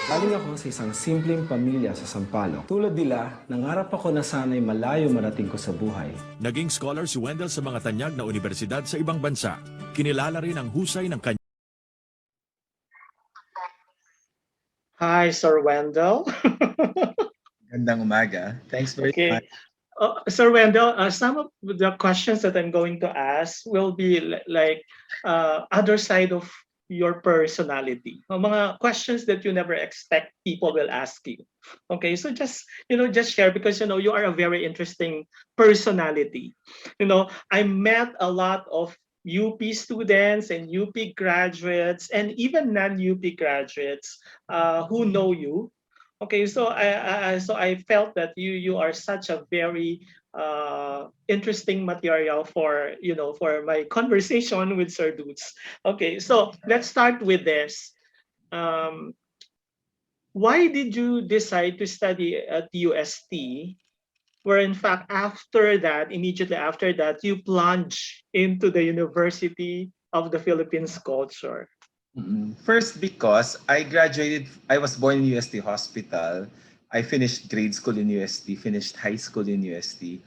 Galing ako sa isang simpleng pamilya sa Sampaloc. Tulad nila, nangarap ako na sana'y malayo marating ko sa buhay. Naging scholar si Wendell sa mga tanyag na universidad sa ibang bansa. Kinilala rin ang husay ng kanya. Hi, Sir Wendell. Gandang umaga. Thanks very much. Okay. Sir Wendell, some of the questions that I'm going to ask will be like other side of your personality. Mga questions that you never expect people will ask you. Okay, so just share because you are a very interesting personality. I met a lot of UP students and UP graduates and even non-UP graduates who know you. Okay, so I felt that you are such a very interesting material for for my conversation with Sir Doods. Okay, so let's start with this. Why did you decide to study at UST? Where in fact immediately after that, you plunge into the University of the Philippines culture. First, because I was born in UST Hospital. I finished grade school in UST, finished high school in UST.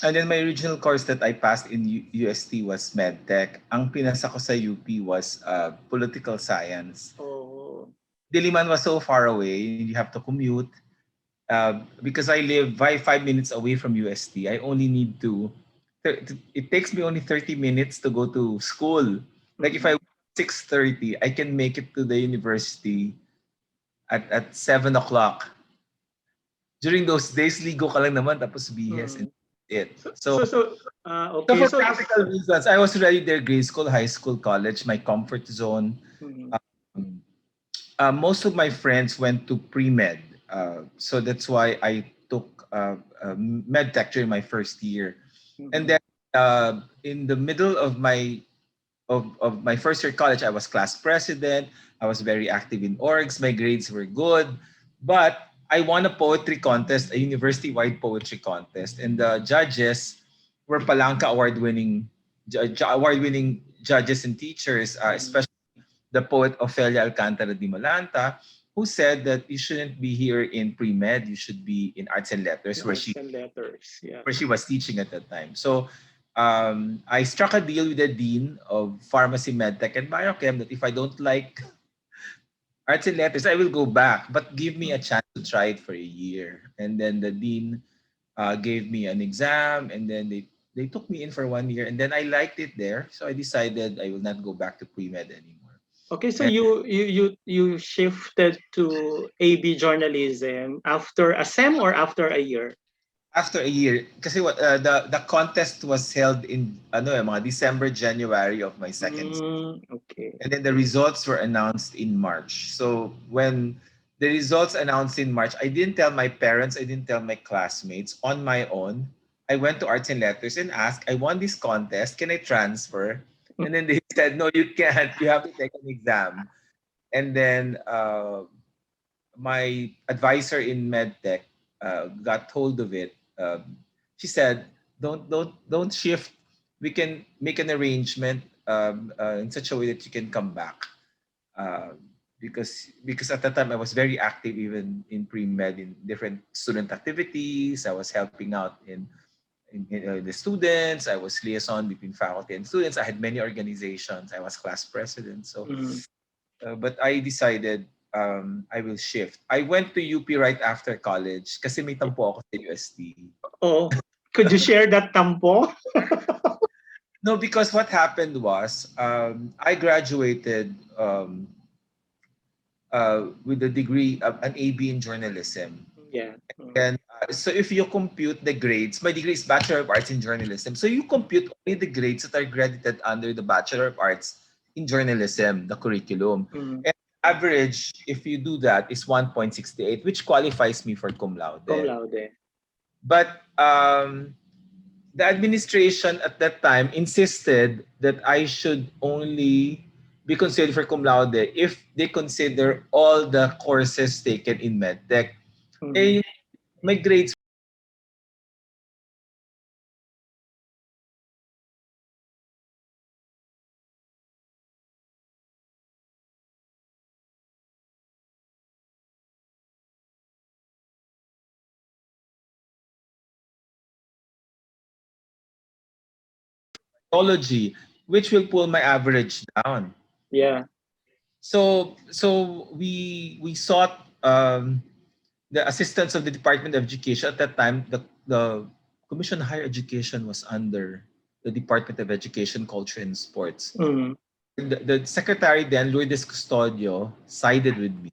And then my original course that I passed in UST was MedTech. Ang pinasa ko sa UP was political science. Oh. Diliman was so far away, you have to commute. Because I live 5 minutes away from UST, I only need to, it takes me only 30 minutes to go to school. Like if I 6:30, I can make it to the university at 7 o'clock. During those days, ligo ka lang naman tapos BS and it. So okay. for practical reasons, I was already there, grade school, high school, college, my comfort zone. Most of my friends went to pre-med. So that's why I took medtech during my first year. And then in the middle of my first year college, I was class president. I was very active in orgs. My grades were good. But I won a poetry contest, a university-wide poetry contest. And the judges were Palanca award-winning judges and teachers, especially the poet Ofelia Alcantara di Malanta, who said that you shouldn't be here in pre-med, you should be in arts and letters, where she was teaching at that time. So I struck a deal with the dean of pharmacy, medtech, and biochem that if I don't like arts and letters, I will go back, but give me a chance to try it for a year. And then the dean gave me an exam, and then they took me in for 1 year, and then I liked it there, so I decided I will not go back to pre-med anymore. Okay, so you shifted to AB journalism after a sem or after a year? After a year, kasi the contest was held in mga December, January of my second semester. Okay. And then the results were announced in March. So when the results announced in March, I didn't tell my parents, I didn't tell my classmates. On my own, I went to Arts and Letters and asked, I won this contest, can I transfer? And then they said, no, you can't, you have to take an exam. And then my advisor in MedTech got hold of it. She said, don't shift. We can make an arrangement in such a way that you can come back. Because at that time I was very active even in pre-med in different student activities. I was helping out in the students. I was liaison between faculty and students. I had many organizations. I was class president. So, but I decided I will shift. I went to UP right after college kasi may tampo ako sa UST. Oh, could you share that tampo? No, because what happened was I graduated with a degree, an AB in journalism. Yeah. And so if you compute the grades, my degree is Bachelor of Arts in Journalism. So you compute only the grades that are credited under the Bachelor of Arts in Journalism, the curriculum. And average, if you do that, is 1.68, which qualifies me for cum laude. Cum laude. But the administration at that time insisted that I should only be considered for cum laude if they consider all the courses taken in MedTech. My grades technology, which will pull my average down. Yeah. So we sought the assistance of the Department of Education. At that time, the Commission on Higher Education was under the Department of Education, Culture and Sports. Mm. The secretary then, Lourdes Custodio, sided with me.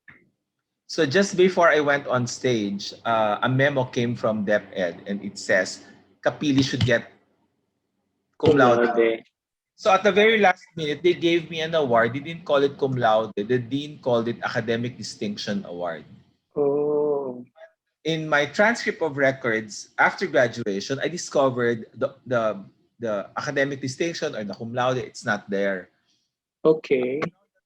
So just before I went on stage, a memo came from DepEd, and it says Capili should get cum laude. So at the very last minute, they gave me an award. They didn't call it cum laude. The dean called it Academic Distinction Award. Oh. In my transcript of records after graduation, I discovered the academic distinction or the cum laude. It's not there. Okay.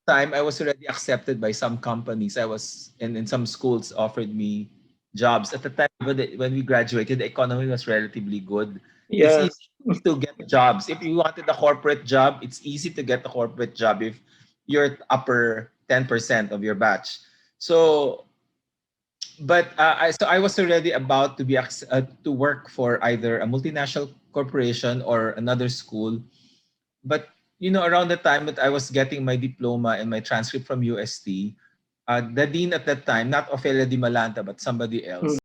Time I was already accepted by some companies. I was in some schools offered me jobs. At the time when we graduated, the economy was relatively good. Yeah. It's easy to get jobs. If you wanted a corporate job, it's easy to get a corporate job if you're upper 10% of your batch. So, but I was already about to be to work for either a multinational corporation or another school. But around the time that I was getting my diploma and my transcript from UST, the dean at that time, not Ofelia Di Malanta, but somebody else,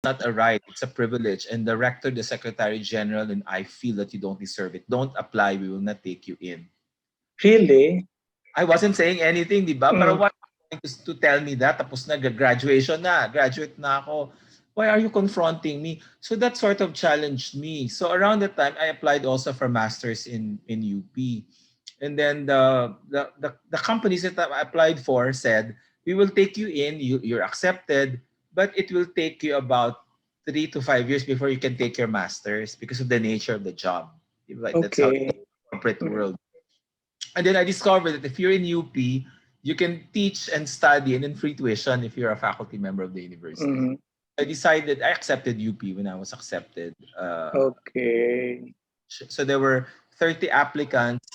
not a right, it's a privilege. And the rector, the secretary general, and I feel that you don't deserve it. Don't apply, we will not take you in. Really? I wasn't saying anything, di ba? Pero why are you going to tell me that? Tapos na, graduate na ako. Why are you confronting me? So that sort of challenged me. So around the time, I applied also for masters in UP. And then the companies that I applied for said, we will take you in, you're accepted, but it will take you about 3 to 5 years before you can take your masters because of the nature of the job. Right? That's how the corporate world. And then I discovered that if you're in UP, you can teach and study and then free tuition if you're a faculty member of the university. I accepted UP when I was accepted. Okay. So there were 30 applicants.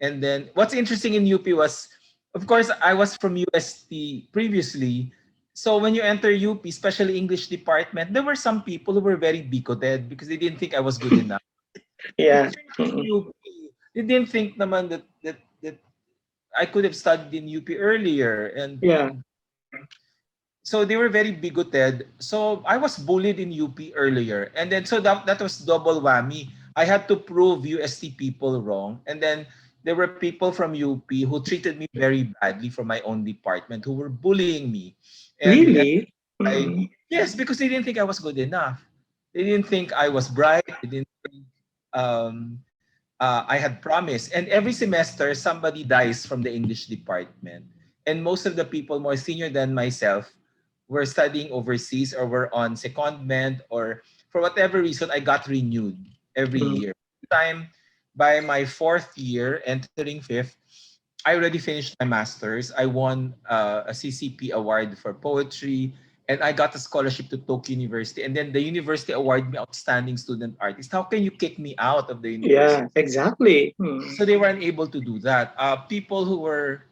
And then what's interesting in UP was, of course, I was from UST previously. So when you enter UP, especially English department, there were some people who were very bigoted because they didn't think I was good enough. Yeah. UP, they didn't think naman that I could have studied in UP earlier. And so they were very bigoted. So I was bullied in UP earlier. And then so that was double whammy. I had to prove UST people wrong. And then there were people from UP who treated me very badly from my own department who were bullying me. And really? Yes, because they didn't think I was good enough. They didn't think I was bright. They didn't think I had promise. And every semester, somebody dies from the English department. And most of the people more senior than myself were studying overseas or were on secondment, or for whatever reason, I got renewed every year. By my 4th year, entering 5th, I already finished my master's. I won a CCP award for poetry, and I got a scholarship to Tokyo University. And then the university awarded me Outstanding Student Artist. How can you kick me out of the university? Yeah, exactly. So they were unable to do that. People who were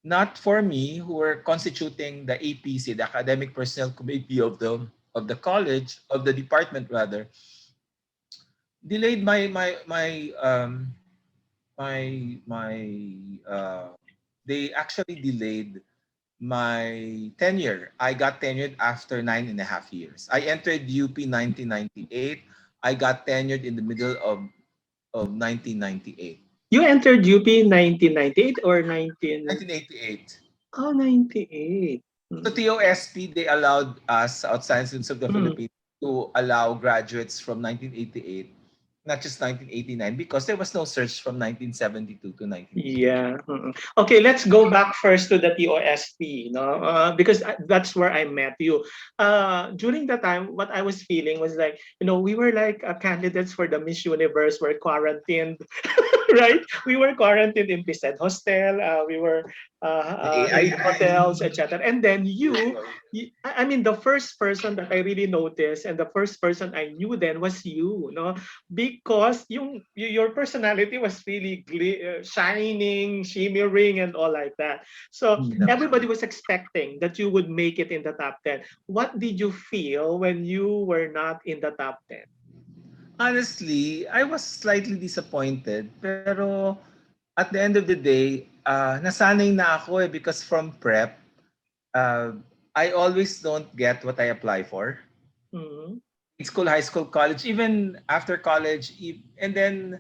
not for me, who were constituting the APC, the Academic Personnel Committee of the college, of the department rather, delayed they actually delayed my tenure. I got tenured after 9.5 years. I entered UP 1998. I got tenured in the middle of 1998. You entered UP 1998 or 1988. Oh, 98. So TOSP, they allowed us, Outside Students of the Philippines, to allow graduates from 1988, not just 1989, because there was no search from 1972 to 1980. Yeah. Okay, let's go back first to the TOSP, because that's where I met you. During that time, what I was feeling was like, we were like candidates for the Miss Universe, were quarantined, right? We were quarantined in Pised Hostel. We were in hotels, etc. And then I mean, the first person that I really noticed and the first person I knew then was you, because your personality was really shining, shimmering, and all like that. So everybody was expecting that you would make it in the top 10. What did you feel when you were not in the top 10? Honestly, I was slightly disappointed. Pero at the end of the day, nasanay na ako because from prep, uh, I always don't get what I apply for. Mhm. In school, high school, college, even after college, and then,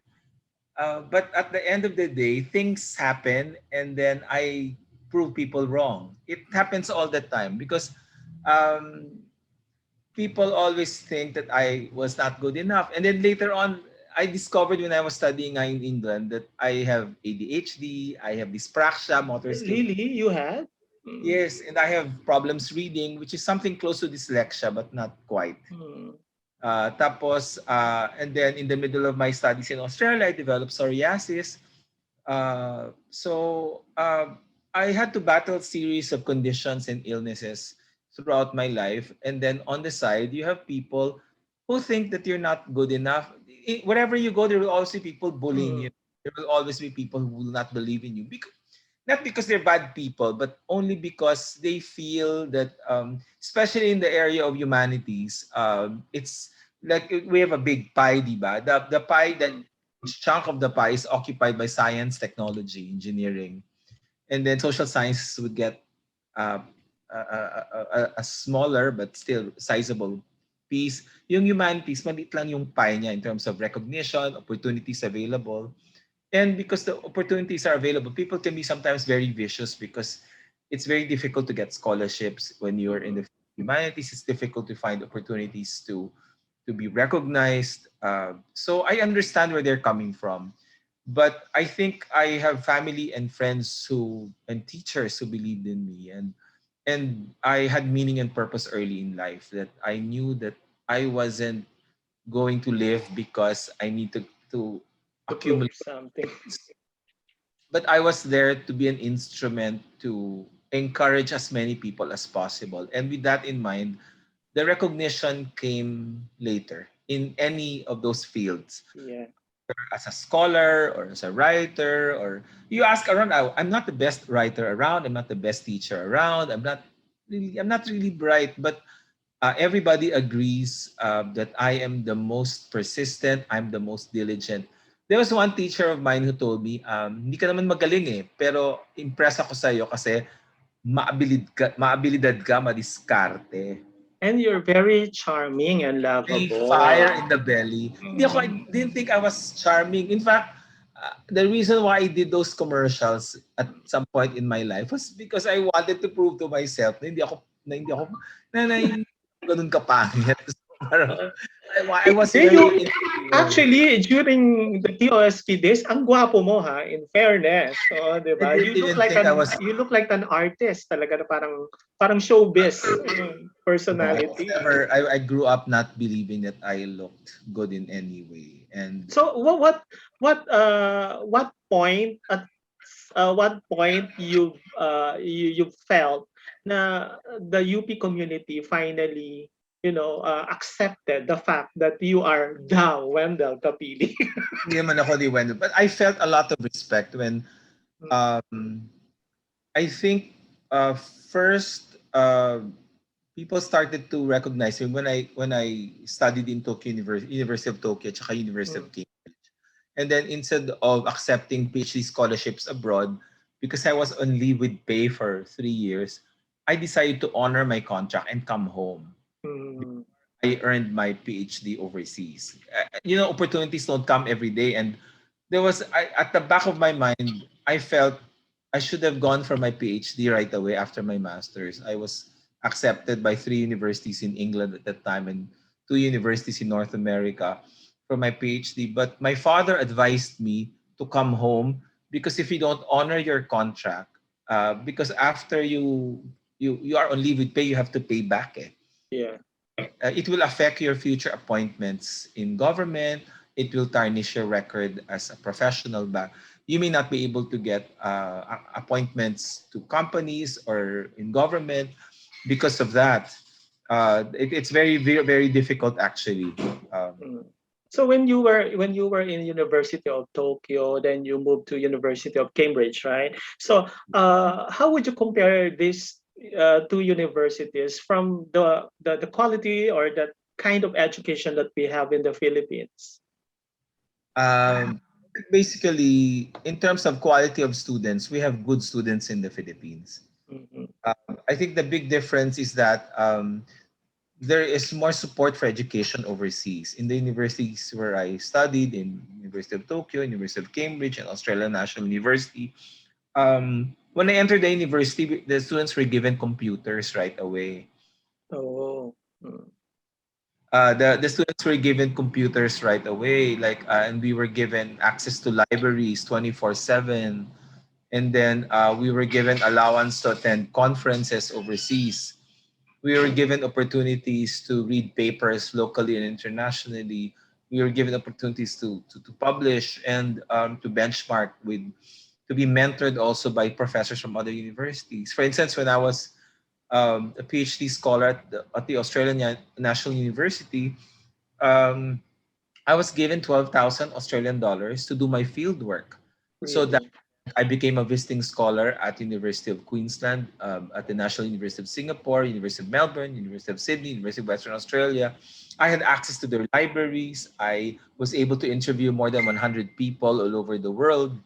but at the end of the day, things happen, and then I prove people wrong. It happens all the time because um, people always think that I was not good enough. And then later on, I discovered when I was studying in England that I have ADHD, I have dyspraxia, motor skill. Really, you had? Mm. Yes, and I have problems reading, which is something close to dyslexia, but not quite. Mm. And then in the middle of my studies in Australia, I developed psoriasis. So I had to battle a series of conditions and illnesses throughout my life. And then on the side, you have people who think that you're not good enough. Wherever you go, there will always be people bullying you. Mm. There will always be people who will not believe in you. Not because they're bad people, but only because they feel that, especially in the area of humanities, it's like we have a big pie, diba? The pie that chunk of the pie is occupied by science, technology, engineering, and then social sciences would get uh, a smaller but still sizable piece. Yung humanities, maliit lang yung pie niya in terms of recognition, opportunities available. And because the opportunities are available, people can be sometimes very vicious because it's very difficult to get scholarships when you're in the humanities. It's difficult to find opportunities to be recognized. So I understand where they're coming from, but I think I have family and friends and teachers who believed in me, and I had meaning and purpose early in life, that I knew that I wasn't going to live because I need to To prove accumulate, something. but I was there to be an instrument to encourage as many people as possible. And with that in mind, the recognition came later in any of those fields. Yeah. As a scholar or as a writer, or you ask around, I'm not the best writer around, I'm not the best teacher around, I'm not really bright, but everybody agrees that I am the most persistent, I'm the most diligent. There was one teacher of mine who told me, hindi ka naman magaling pero impress ako sa iyo kasi maabilidad ka, madiskarte. And you're very charming and May lovable. fire in the belly. I Mm. didn't think I was charming. In fact, the reason why I did those commercials at some point in my life was because I wanted to prove to myself na hindi ako ganun kapangit. So, parang, I was You very insecure. actually during the TOSP days, ang gwapo mo ha, in fairness. Oh, 'di I ba? didn't even think I was. You look like an artist talaga, na parang showbiz No, personality. I grew up not believing that I looked good in any way, and So what point at what point you felt na the UP community finally accepted the fact that you are the Wendell Capili? hindi naman ako ni Wendell. But I felt a lot of respect when I think first people started to recognize me when I studied in Tokyo University of Tokyo at University of Cambridge. And then instead of accepting PhD scholarships abroad, because I was on leave with pay for 3 years, I decided to honor my contract and come home. Mm. I earned my PhD overseas. Opportunities don't come every day, and at the back of my mind, I felt I should have gone for my PhD right away after my master's. I was accepted by 3 universities in England at that time and 2 universities in North America for my PhD. But my father advised me to come home because if you don't honor your contract, because after you are on leave with pay, you have to pay back. Yeah. It will affect your future appointments in government. It will tarnish your record as a professional. But you may not be able to get appointments to companies or in government because of that. It's very, very, very difficult actually. Mm. So when you were in University of Tokyo, then you moved to University of Cambridge, right? So how would you compare these two universities from the quality or kind of education that we have in the Philippines? Basically, in terms of quality of students, we have good students in the Philippines. Mhm. I think the big difference is that there is more support for education overseas. In the universities where I studied, in University of Tokyo, University of Cambridge, and Australian National University, when I entered the university, the students were given computers right away. Oh. Mm. The students were given computers right away, and we were given access to libraries 24/7, and then we were given allowance to attend conferences overseas. We were given opportunities to read papers locally and internationally. We were given opportunities to publish and to benchmark to be mentored also by professors from other universities. For instance, when I was a PhD scholar at the Australian National University, um, I was given 12,000 Australian dollars to do my field work. So that Really? I became a visiting scholar at University of Queensland, at the National University of Singapore, University of Melbourne, University of Sydney, University of Western Australia. I had access to their libraries. I was able to interview more than 100 people all over the world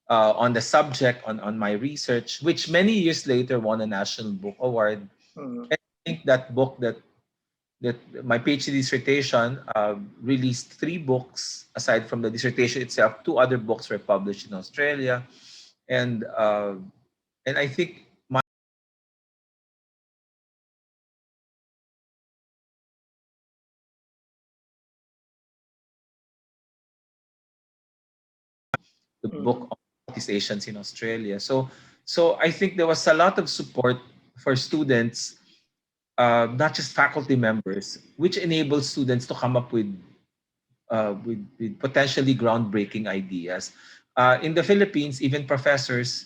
on the subject, on my research, which many years later won a National Book Award. Mm. And I think that book that my PhD dissertation released 3 books aside from the dissertation itself. 2 other books were published in Australia, and I think the book Mm. on Southeast Asians in Australia. So I think there was a lot of support for students, not just faculty members, which enables students to come up with potentially groundbreaking ideas. In the Philippines, even professors,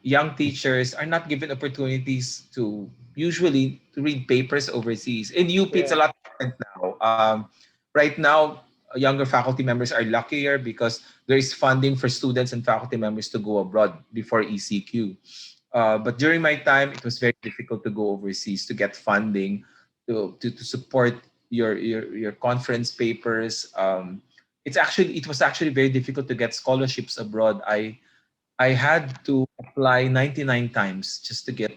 young teachers are not given opportunities to usually to read papers overseas. In UP, it's a Yeah. lot different now. Right now, younger faculty members are luckier because there is funding for students and faculty members to go abroad before ECQ. But during my time, it was very difficult to go overseas to get funding to support your conference papers. It was actually very difficult to get scholarships abroad. I had to apply 99 times just to get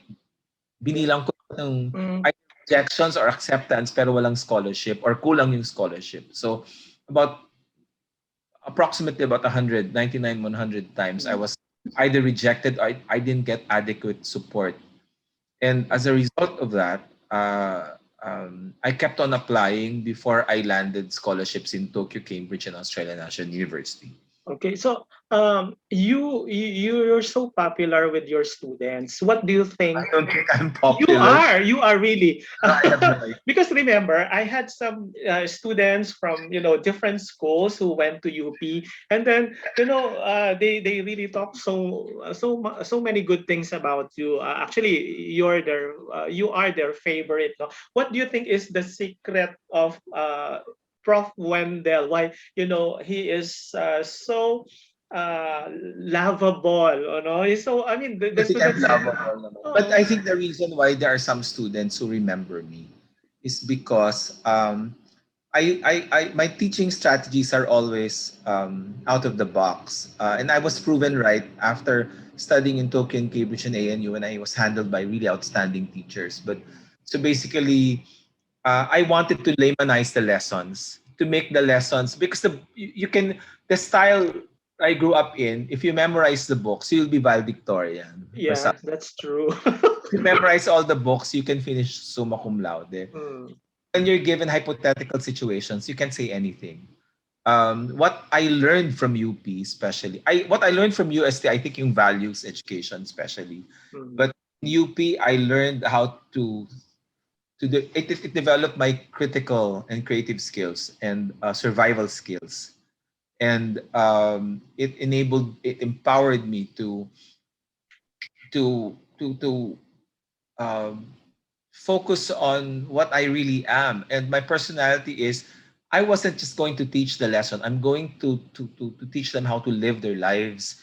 binilang ko ng Mm. either rejections or acceptance pero walang scholarship or kulang yung scholarship. So about approximately about 199 100 times I Mm. was either rejected or I didn't get adequate support. And as a result of that, I kept on applying before I landed scholarships in Tokyo, Cambridge, and Australian National University. Okay, so you're so popular with your students. What do you I think? don't think I'm You popular. are, you are really. I have no idea. Because remember, I had some students from different schools who went to UP, and then they really talk so many good things about you. Actually, you are their favorite. No? What do you think is the secret of Prof. Wendell? Why he is so lovable, So I mean, the I think I'm students. lovable naman. But I think the reason why there are some students who remember me is because my teaching strategies are always out of the box. And I was proven right after studying in Tokyo and Cambridge and ANU, and I was handled by really outstanding teachers. But so basically, I wanted to laymanize the lessons, to make the lessons, because the style I grew up in, if you memorize the books, you'll be valedictorian or Yeah, something. that's true. If you memorize all the books, you can finish summa cum laude. Mm. When you're given hypothetical situations, you can say anything. What I learned from UP, especially, what I learned from UST, I think yung values education, especially. Mm. But in UP, I learned how it developed my critical and creative skills and survival skills, and it empowered me to um, focus on what I really am. And my personality is, I wasn't just going to teach the lesson. I'm going to teach them how to live their lives,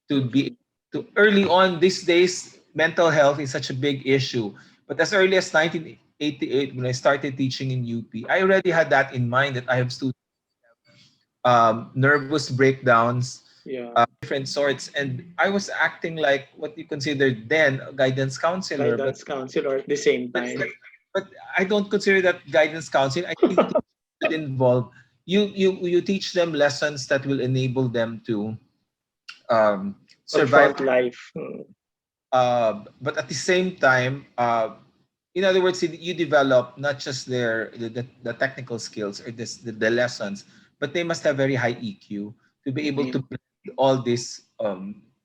to be Mhm. to early on these days. Mental health is such a big issue, but as early as 1988, when I started teaching in UP, I already had that in mind that I have students nervous breakdowns, different sorts, and I was acting like what you considered then a guidance counselor, guidance counselor at the same but, time. but I don't consider that guidance counseling. I think it should involve you teach them lessons that will enable them to survive Confront life. but at the same time, in other words, you develop not just the technical skills or the lessons, but they must have very high EQ to be able to blend all these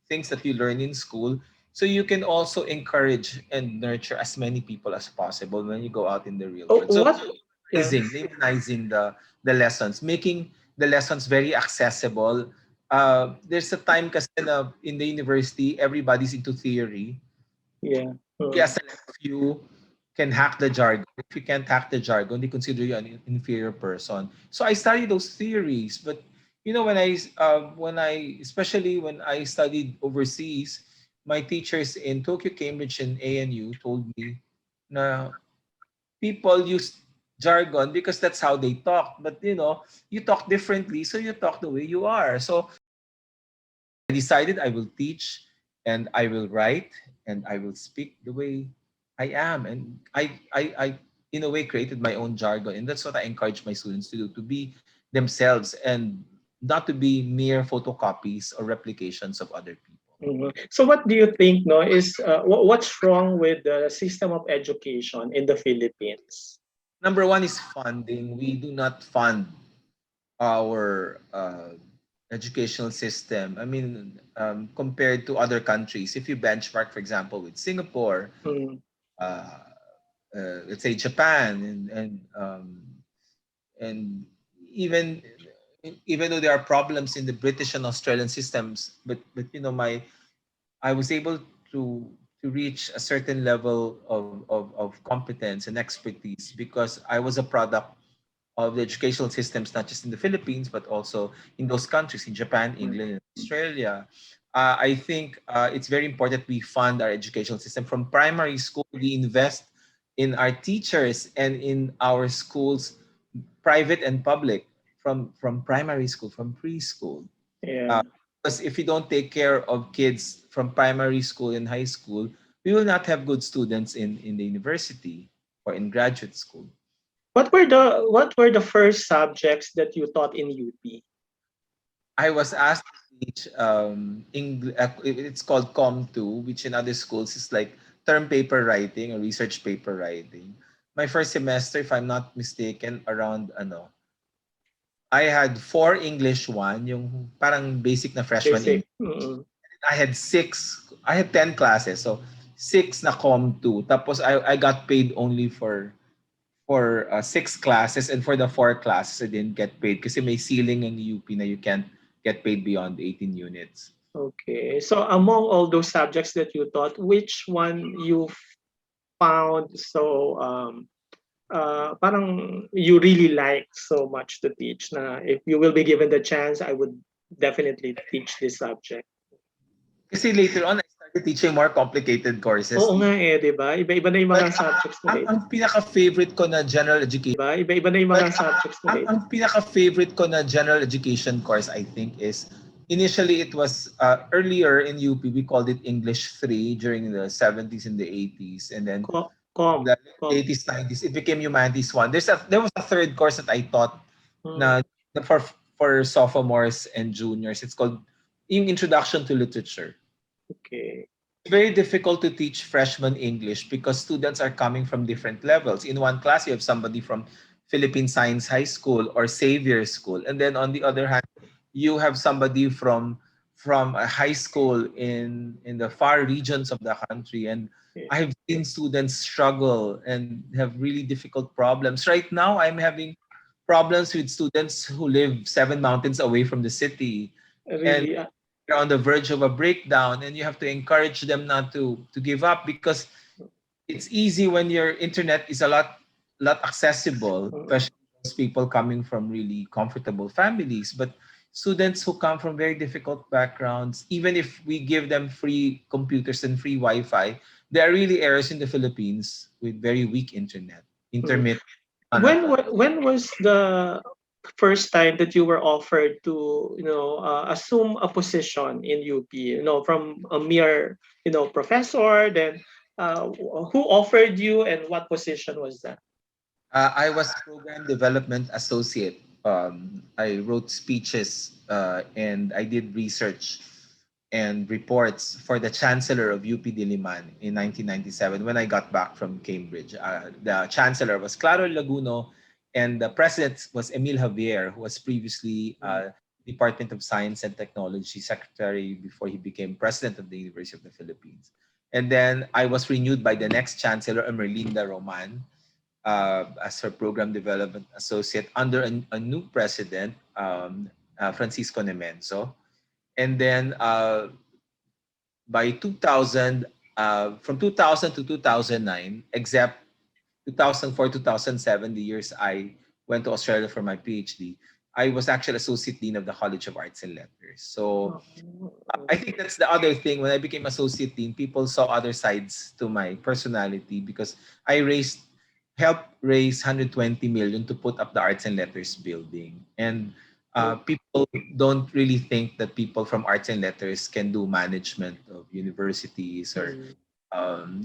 things that you learn in school. So you can also encourage and nurture as many people as possible when you go out in the real world. So humanizing the lessons, making the lessons very accessible. There's a time kasi na in the university, everybody's into theory. Yeah. A select few can hack the jargon. If you can't hack the jargon, they consider you an inferior person. So I studied those theories, but you know, when I especially when I studied overseas, my teachers in Tokyo, Cambridge, and ANU told me na people use jargon because that's how they talk. But you know, you talk differently, so you talk the way you are. So I decided I will teach and I will write and I will speak the way I am. And I in a way created my own jargon. And that's what I encourage my students to do, to be themselves and not to be mere photocopies or replications of other people. So what do you think is what's wrong with the system of education in the Philippines? Number one is funding. We do not fund our educational system. I mean, compared to other countries, if you benchmark, for example, with Singapore, let's say Japan, and even though there are problems in the British and Australian systems, but you know, I was able to reach a certain level of competence and expertise because I was a product of the educational systems, not just in the Philippines, but also in those countries, in Japan, England, and Australia. I think it's very important we fund our educational system. From primary school, we invest in our teachers and in our schools, private and public, from primary school, from preschool. Because if we don't take care of kids from primary school and high school, we will not have good students in the university or in graduate school. What were the first subjects that you taught in UP? I was asked to teach it's called Com2, which in other schools is like term paper writing or research paper writing. My first semester, if I'm not mistaken, around I had 4 English 1, yung parang basic na freshman English. I had 10 classes, so 6 na Com2. Tapos I got paid only for 6 classes, and for the 4 classes I didn't get paid kasi may ceiling in UP na you can't get paid beyond 18 units. Okay. So among all those subjects that you taught, which one you found so parang you really like so much to teach na if you will be given the chance, I would definitely teach this subject? Kasi later on, I started teaching more complicated courses. Oo nga di ba? Iba-iba na yung mga subjects na ang pinaka-favorite ko na general education. Iba-iba na yung mga subjects na ang pinaka-favorite ko na general education course, I think, is initially it was earlier in UP, we called it English 3 during the 70s and the 80s. And then the 80s, 90s, it became Humanities 1. There was a third course that I taught na for sophomores and juniors. It's called Introduction to Literature. Okay. It's very difficult to teach freshman English because students are coming from different levels. In one class, you have somebody from Philippine Science High School or Xavier School. And then on the other hand, you have somebody from a high school in the far regions of the country. And I've seen students struggle and have really difficult problems. Right now, I'm having problems with students who live 7 mountains away from the city. Really? And they're on the verge of a breakdown, and you have to encourage them not to give up, because it's easy when your internet is a lot accessible, especially those people coming from really comfortable families. But students who come from very difficult backgrounds, even if we give them free computers and free Wi-Fi, there are really areas in the Philippines with very weak internet, intermittent. When was the first time that you were offered to assume a position in UP? From a mere professor, then who offered you and what position was that? I was program development associate. I wrote speeches and I did research and reports for the chancellor of UP Diliman in 1997 when I got back from Cambridge. The chancellor was Claro Laguno, and the president was Emil Javier, who was previously Department of Science and Technology secretary before he became president of the University of the Philippines. And then I was renewed by the next chancellor, Emerlinda Roman, as her program development associate under a new president, Francisco Nemenzo. And then by 2000, from 2000 to 2009, except 2004, 2007, the years I went to Australia for my PhD, I was actually Associate Dean of the College of Arts and Letters. So I think that's the other thing. When I became Associate Dean, people saw other sides to my personality because I helped raise 120 million to put up the Arts and Letters building. And people don't really think that people from arts and letters can do management of universities or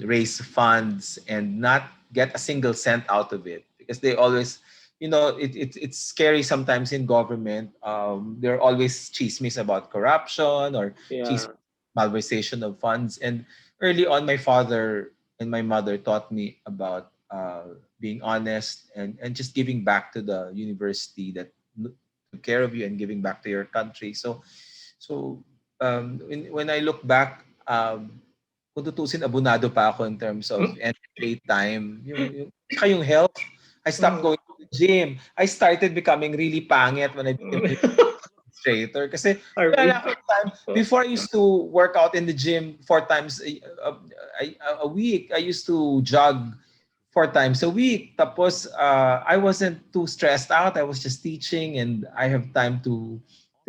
raise funds and not get a single cent out of it, because they always, it's scary sometimes in government. There are always chismes about corruption or malversation of funds. And early on, my father and my mother taught me about being honest and just giving back to the university that took care of you and giving back to your country. So when I look back, kung tutusin, abunado pa ako in terms of NPA time. Yung health, I stopped going to the gym. I started becoming really pangit when I became administrator. Kasi before I used to work out in the gym 4 times a week. I used to jog 4 times a week. Tapos I wasn't too stressed out. I was just teaching and I have time to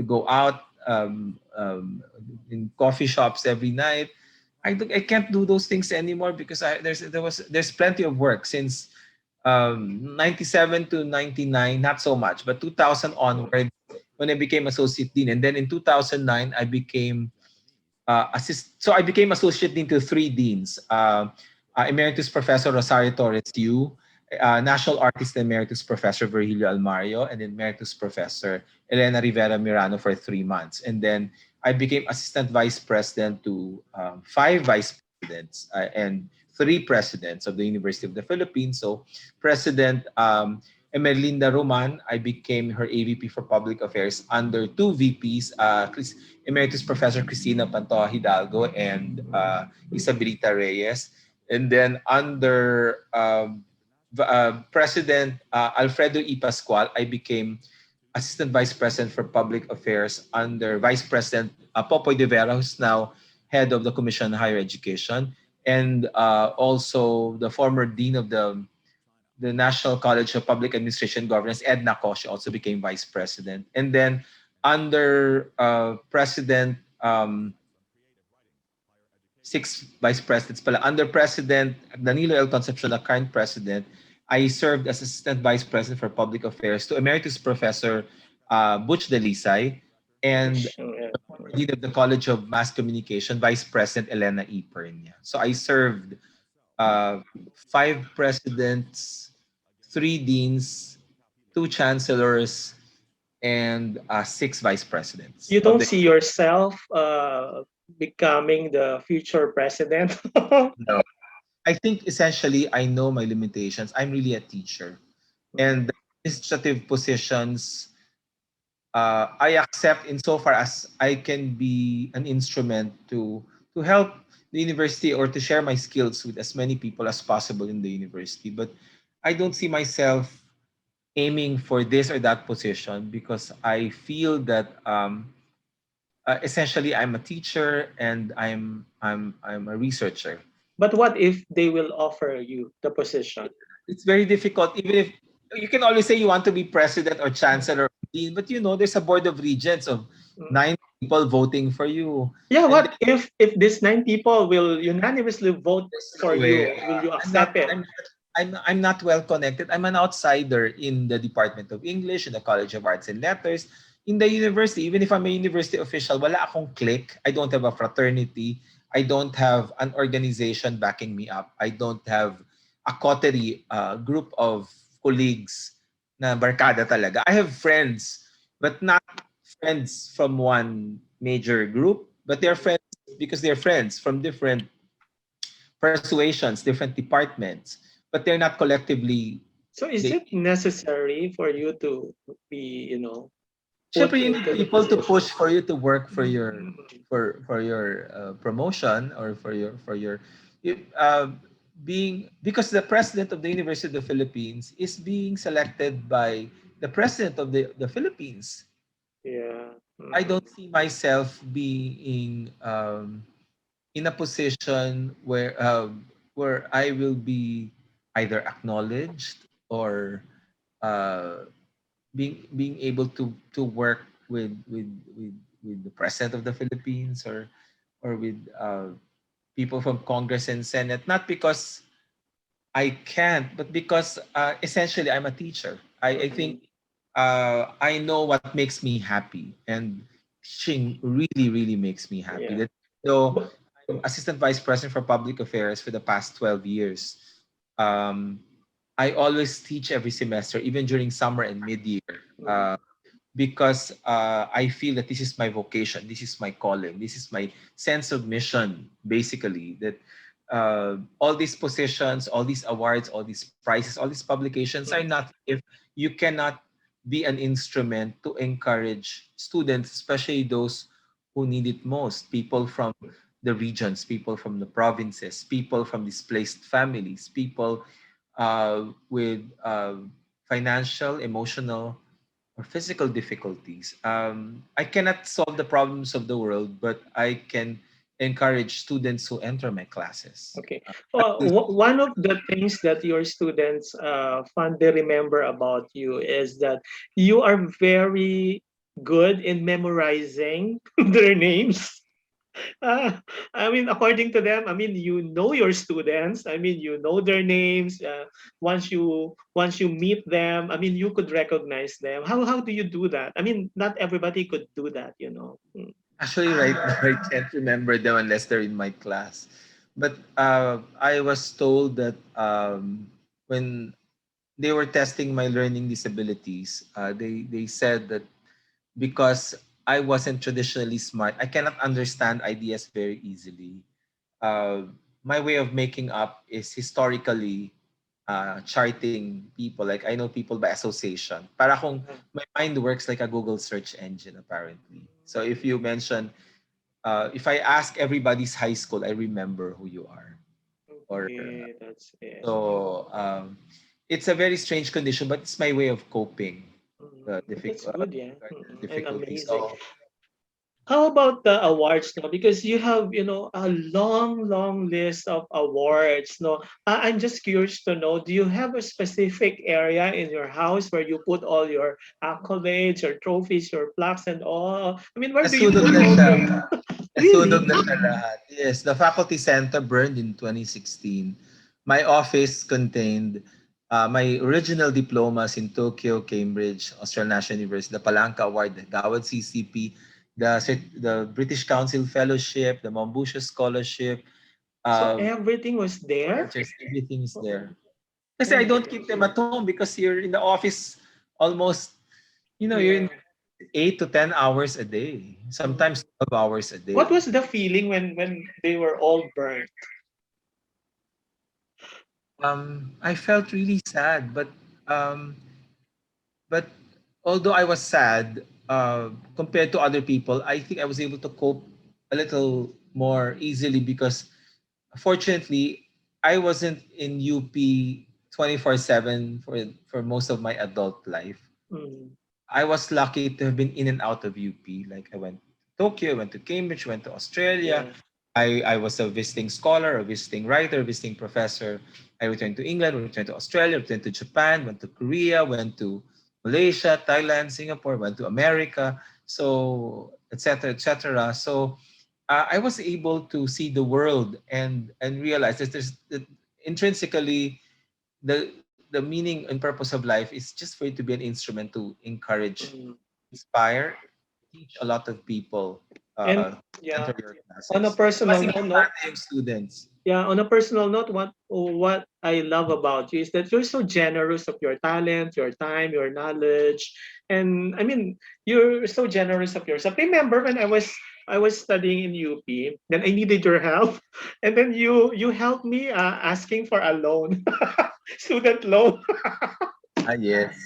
go out in coffee shops every night. I can't do those things anymore because there's plenty of work since 97 to 99, not so much, but 2000 onward when I became associate dean, and then in 2009 I became I became associate dean to 3 deans. Emeritus Professor Rosario Torres Yu, National Artist Emeritus Professor Virgilio Almario, and Emeritus Professor Elena Rivera Mirano for 3 months. And then I became Assistant Vice President to 5 Vice Presidents and 3 Presidents of the University of the Philippines. So President Emerlinda Roman, I became her AVP for Public Affairs under 2 VPs, Emeritus Professor Cristina Pantoja Hidalgo and Isabelita Reyes. And then under President Alfredo E. Pascual, I became Assistant Vice President for Public Affairs under Vice President Popoy de Vera, who's now head of the Commission on Higher Education, and also the former Dean of the National College of Public Administration and Governance, Edna Kosh, also became Vice President. And then under President 6 vice presidents pala. Under President Danilo L. Concepcion, the current president, I served as Assistant Vice President for Public Affairs to Emeritus Professor Butch Delisay and Dean of the College of Mass Communication, Vice President Elena E. Pernia. So I served 5 presidents, 3 deans, 2 chancellors, and 6 vice presidents. You don't see yourself becoming the future president? No. I think essentially I know my limitations. I'm really a teacher. And the administrative positions, I accept insofar as I can be an instrument to help the university or to share my skills with as many people as possible in the university. But I don't see myself aiming for this or that position because I feel that essentially I'm a teacher and I'm a researcher. But what if they will offer you the position? It's very difficult. Even if you can always say you want to be president or chancellor or dean, but there's a board of regents of 9 people voting for you. Yeah, And what if these 9 people will unanimously vote there's for no you? way. Will you I'm not. accept it? I'm not well connected. I'm an outsider in the Department of English, in the College of Arts and Letters, in the university. Even if I'm a university official, wala akong clique. I don't have a fraternity. I don't have an organization backing me up. I don't have a coterie, group of colleagues na barkada talaga. I have friends, but not friends from one major group, but they're friends because they're friends from different persuasions, different departments, but they're not collectively. So is They, it necessary for you to be, put syempre, you need into the people to push position? for you to work for your Mm. promotion or for your you- uh, being, because the president of the University of the Philippines is being selected by the president of the Philippines. Yeah. I Mm. don't see myself being in a position where I will be either acknowledged or being able to work with the president of the Philippines or with people from Congress and Senate, not because I can't, but because essentially I'm a teacher. I Mm. think I know what makes me happy, and teaching really makes me happy. Yeah. That though But I'm assistant vice president for public affairs for the past 12 years, um, I always teach every semester, even during summer and mid-year. mm, Because I feel that this is my vocation, this is my calling, this is my sense of mission, basically. That all these positions, all these awards, all these prizes, all these publications are mm, not if you cannot be an instrument to encourage students, especially those who need it most. People from the regions, people from the provinces, people from displaced families, people with financial, emotional, or physical difficulties. I cannot solve the problems of the world, but I can encourage students who enter my classes. okay. At least One of the things that your students fondly remember about you is that you are very good in memorizing their names. I mean, according to them, I mean, you know your students. I mean, you know their names. Once you meet them, I mean, you could recognize them. How do you do that? I mean, not everybody could do that, you know. Mm. actually right now, I can't remember them unless they're in my class. But I was told that when they were testing my learning disabilities, they said that because I wasn't traditionally smart, I cannot understand ideas very easily. My way of making up is historically charting people. Like I know people by association. Para kung my mind works like a Google search engine, apparently. So if you mention, if I ask everybody's high school, I remember who you are. Or Okay, that's it. so it's a very strange condition, but it's my way of coping the But that's good, yeah. And difficulty. amazing. So How about the awards, no? Because you have, a long list of awards, no? I'm just curious to know, do you have a specific area in your house where you put all your accolades, your trophies, your plaques, and all? I mean, where do you nasunog put na all siya. them? Nasunog Really? na siya lahat. Yes, the faculty center burned in 2016. My office contained my original diplomas in Tokyo, Cambridge, Australian National University, the Palanca Award, the Gawad CCP, the British Council Fellowship, the Mombusha Scholarship, So uh, everything was there? just everything is there. Kasi Oh I my don't keep gosh. them at home because you're in the office almost, you're in Yeah. 8 to 10 hours a day, Mm. sometimes 12 hours a What day. was the feeling when they were all burnt? I felt really sad, um, but although I was sad, compared to other people, I think I was able to cope a little more easily because, fortunately, I wasn't in UP 24/7 for most of my adult life. Mm. I was lucky to have been in and out of UP. Like I went to Tokyo, I went to Cambridge, went to Australia. Yeah. I was a visiting scholar, a visiting writer, a visiting professor. I returned to England, returned to Australia, returned to Japan, went to Korea, went to Malaysia, Thailand, Singapore, went to America. So etc., etc. So I was able to see the world and realize that that intrinsically the meaning and purpose of life is just for you to be an instrument to encourage, inspire, teach a lot of people. And Enter yeah, your on a classes. personal Mas note, importante yung students. yeah, on a personal note, what I love about you is that you're so generous of your talent, your time, your knowledge, and I mean, you're so generous of yourself. Remember when I was studying in UP, then I needed your help, and then you helped me asking for a loan, student loan. Yes.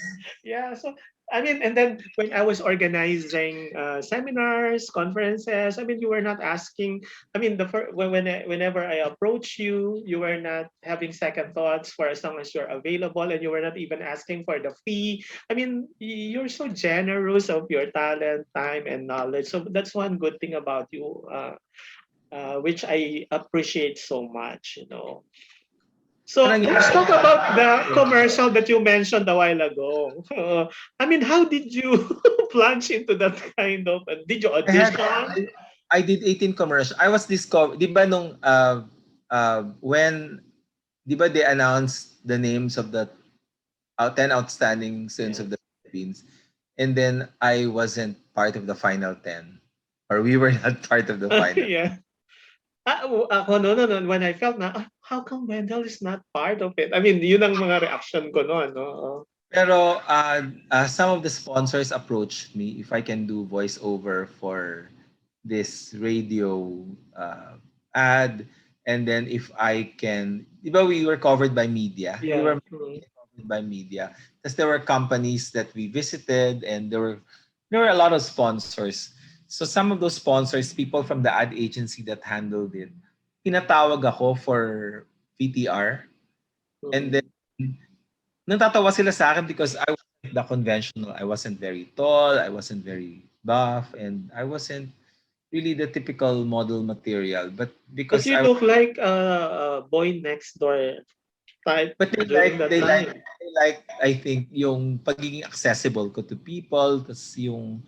Yeah, so I mean, and then when I was organizing seminars, conferences, I mean, you were not asking. I mean, whenever I approach you, you were not having second thoughts for as long as you're available, and you were not even asking for the fee. I mean, you're so generous of your talent, time, and knowledge. So that's one good thing about you, which I appreciate so much. So Parang let's talk about the commercial that you mentioned a while ago. I mean, how did you plunge into that kind of? Did you I had audition? I did 18 commercial. I was discovered, 'di ba nung when 'di ba they announced the names of the 10 outstanding students Yeah. of the Philippines, and then I wasn't part of the final 10, or we were not part of the final. Yeah. Ako, no. When I felt na, how come Wendell is not part of it? I mean, yun ang mga reaction ko noon. No? Pero some of the sponsors approached me if I can do voiceover for this radio ad, and then if I can, di ba we were covered by media? We Yeah. were covered by media. Because there were companies that we visited, and there were a lot of sponsors. So some of those sponsors, people from the ad agency that handled it, tinatawag ako for VTR, and then natatawa sila sa akin because I wasn't the conventional. I wasn't very tall, I wasn't very buff, and I wasn't really the typical model material. But But because you I look like a boy next door type but during that time. they like I think yung pagiging accessible ko to people, tas yung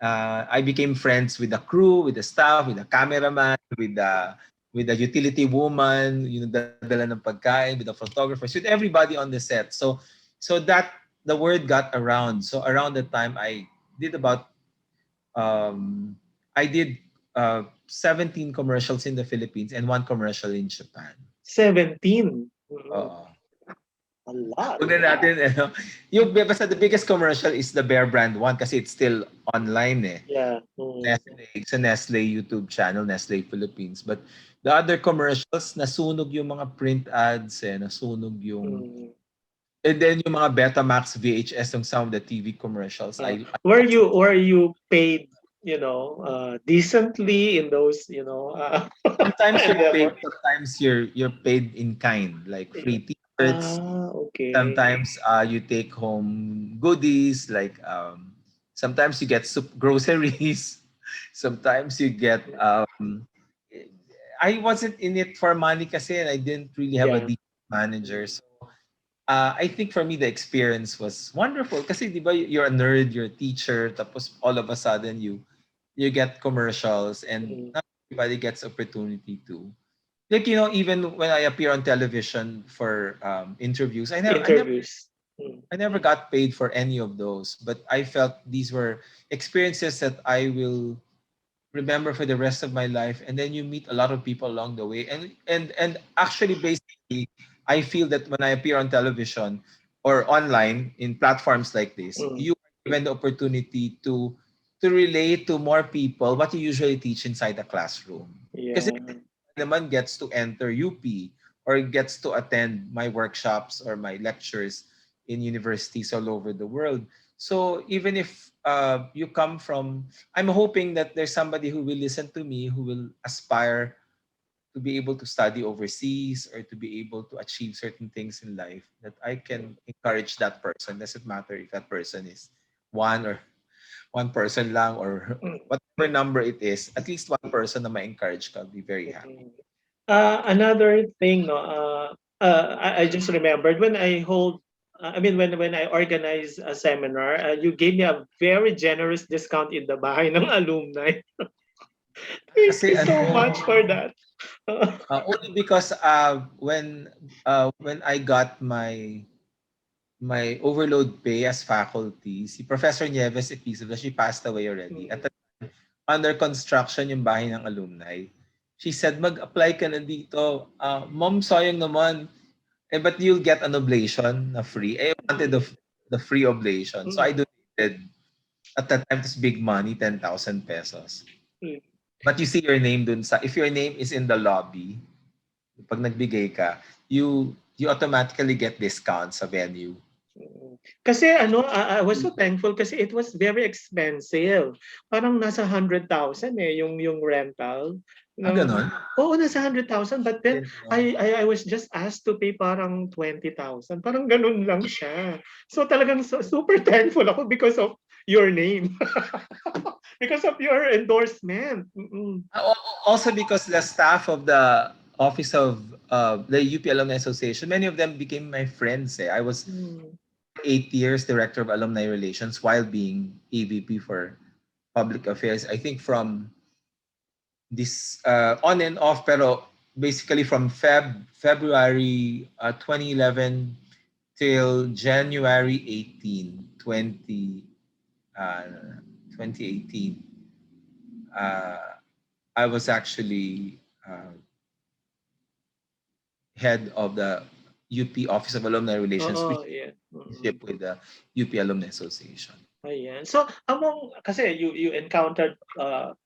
I became friends with the crew, with the staff, with the cameraman, with the utility woman, yung dadala ng pagkain, with the photographers, with everybody on the set. So that the word got around. So around the time did about um, I did 17 commercials in the Philippines and one commercial in Japan. 17. Oo. A lot. Huwag na natin, basta the biggest commercial is the Bear Brand one kasi it's still online eh. Yeah. It's a Nestle YouTube channel, Nestle Philippines. But the other commercials, nasunog yung mga print ads eh, nasunog yung... And then yung mga Betamax VHS ng some of the TV commercials. Were you paid, decently in those, sometimes you're paid, sometimes you're paid in kind, like free t-shirts. Okay. Sometimes you take home goodies, like sometimes you get groceries. Sometimes you get I wasn't in it for money kasi and I didn't really have a decent manager. So I think for me the experience was wonderful kasi di ba you're a nerd, you're a teacher, tapos all of a sudden you get commercials and not everybody gets opportunity to. Like, even when I appear on television for interviews, I never got paid for any of those. But I felt these were experiences that I will remember for the rest of my life. And then you meet a lot of people along the way. And actually, basically, I feel that when I appear on television or online in platforms like this, you are given the opportunity to relate to more people what you usually teach inside the classroom. Because naman gets to enter UP or gets to attend my workshops or my lectures in universities all over the world. So even if you come from, I'm hoping that there's somebody who will listen to me who will aspire to be able to study overseas or to be able to achieve certain things in life, that I can encourage that person. Doesn't matter if that person is one person lang or whatever number it is, at least one person na ma-encourage ka, I'll be very happy. Another thing, no, I just remembered when I hold I mean, when I organized a seminar, you gave me a very generous discount in the bahay ng alumni. Thank Kasi you so ano, much for that. only because when I got my overload pay as faculty, si Professor Nieves Episola, she passed away already. At the time, under construction yung bahay ng alumni. She said, mag-apply ka na dito. Mom, sayang naman. But you'll get an oblation na free. I wanted the free oblation. So I donated, at that time, it was big money, 10,000 pesos. But you see your name dun sa, if your name is in the lobby, pag nagbigay ka, you automatically get discounts sa venue. Kasi ano, I was so thankful kasi it was very expensive. Parang nasa 100,000 yung rental. Ganon? Oo, nasa 100,000, but then I was just asked to pay parang 20,000. Parang ganun lang siya. So talagang super thankful ako because of your name. Because of your endorsement. Also because the staff of the office of the UP Alumni Association, many of them became my friends. I was 8 years director of alumni relations while being AVP for public affairs. I think from this on and off, pero basically from February 2011 till January 2018. I was actually head of the UP Office of Alumni Relations, with the UP Alumni Association. Ayan. So, kasi you encountered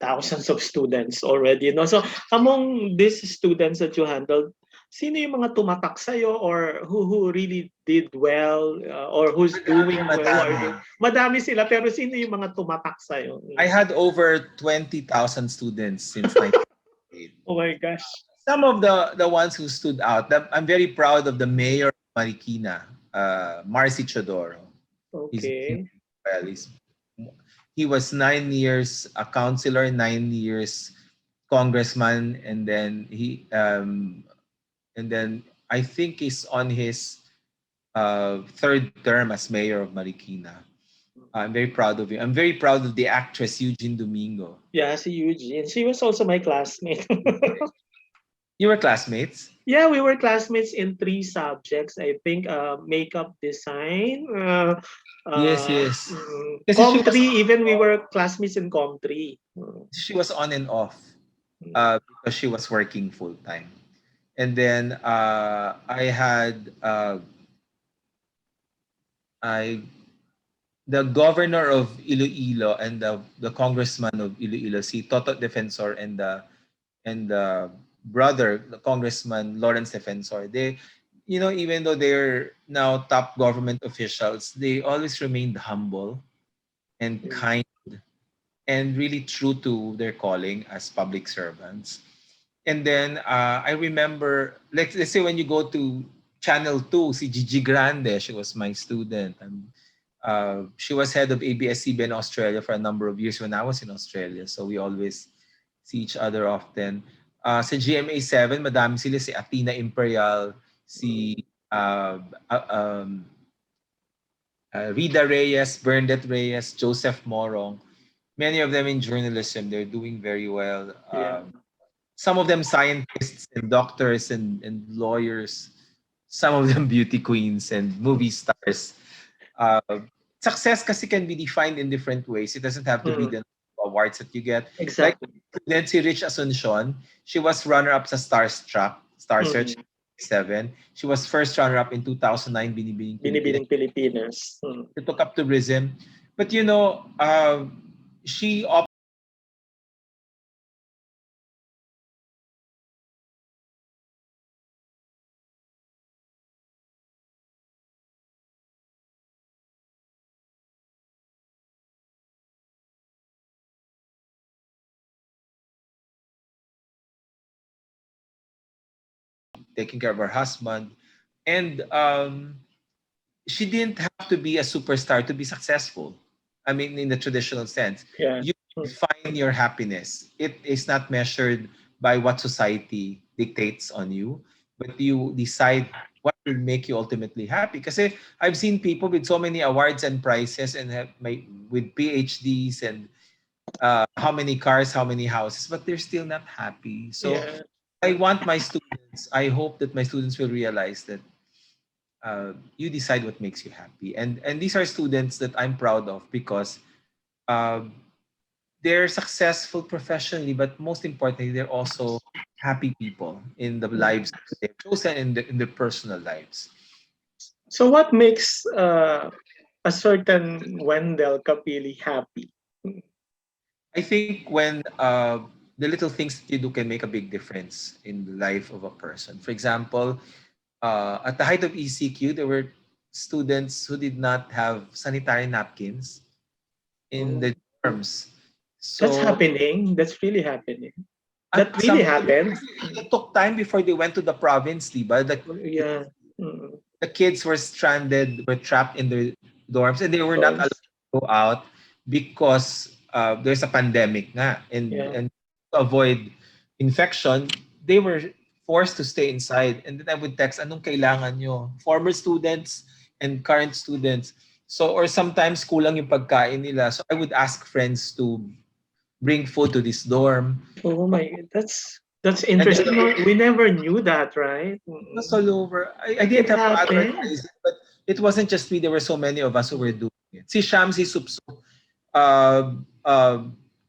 thousands of students already, no? So, among these students that you handled, sino yung mga tumatak sa'yo or who really did well or who's doing well? Madami sila, pero sino yung mga tumatak sa'yo? I had over 20,000 students since 1998. Oh my gosh. Some of the ones who stood out, I'm very proud of the mayor of Marikina, Marcy Chodoro. Okay. He was 9 years a councilor, 9 years congressman, and then I think he's on his third term as mayor of Marikina. I'm very proud of him. I'm very proud of the actress Eugene Domingo. Yeah, si Eugene. She was also my classmate. You were classmates? Yeah, we were classmates in 3 subjects. I think makeup design. Yes. Com 3, even we were classmates in Com 3. She was on and off because she was working full time. And then I had the governor of Iloilo and the congressman of Iloilo, si Toto Defensor, and the brother, the congressman Lawrence Defensor. They, even though they're now top government officials, they always remained humble and kind and really true to their calling as public servants. And then I remember, let's say when you go to Channel 2, si Gigi Grande, she was my student. And she was head of ABS-CBN Australia for a number of years when I was in Australia. So we always see each other often. Sa GMA 7, madami sila, si Athena Imperial, si Rida Reyes, Bernadette Reyes, Joseph Morong. Many of them in journalism. They're doing very well. Some of them scientists and doctors and lawyers. Some of them beauty queens and movie stars. Success kasi can be defined in different ways. It doesn't have to be the awards that you get. Exactly. Like si Rich Asuncion, she was runner-up sa Star Search 7. She was first runner-up in 2009 Binibining Pilipinas. She took up tourism. But she taking care of her husband. And she didn't have to be a superstar to be successful. I mean, in the traditional sense. Yeah. You find your happiness. It is not measured by what society dictates on you, but you decide what will make you ultimately happy. Because I've seen people with so many awards and prizes and with PhDs and how many cars, how many houses, but they're still not happy. So Yeah. I want my students, I hope that my students will realize that you decide what makes you happy. And these are students that I'm proud of because um, they're successful professionally, but most importantly, they're also happy people in the lives they've chosen in their personal lives. So what makes a certain Wendell Capili happy? I think when the little things that you do can make a big difference in the life of a person. For example, at the height of ECQ, there were students who did not have sanitary napkins in the dorms. That's So happening. That's really happening. That at really some happened. it took time before they went to the province, diba? Yeah. Mm. The kids were stranded, were trapped in their dorms, and they were not allowed Dorms. to go out because there's a pandemic nga. Yeah. And to avoid infection, they were forced to stay inside. And then I would text, anong kailangan nyo? Former students and current students. So, or sometimes kulang yung pagkain nila. So I would ask friends to bring food to this dorm. Oh my, that's And interesting. then No, we never knew that, right? was all over. I It didn't have to happened. advertise it, but it wasn't just me. There were so many of us who were doing it. Si Shamsi Supso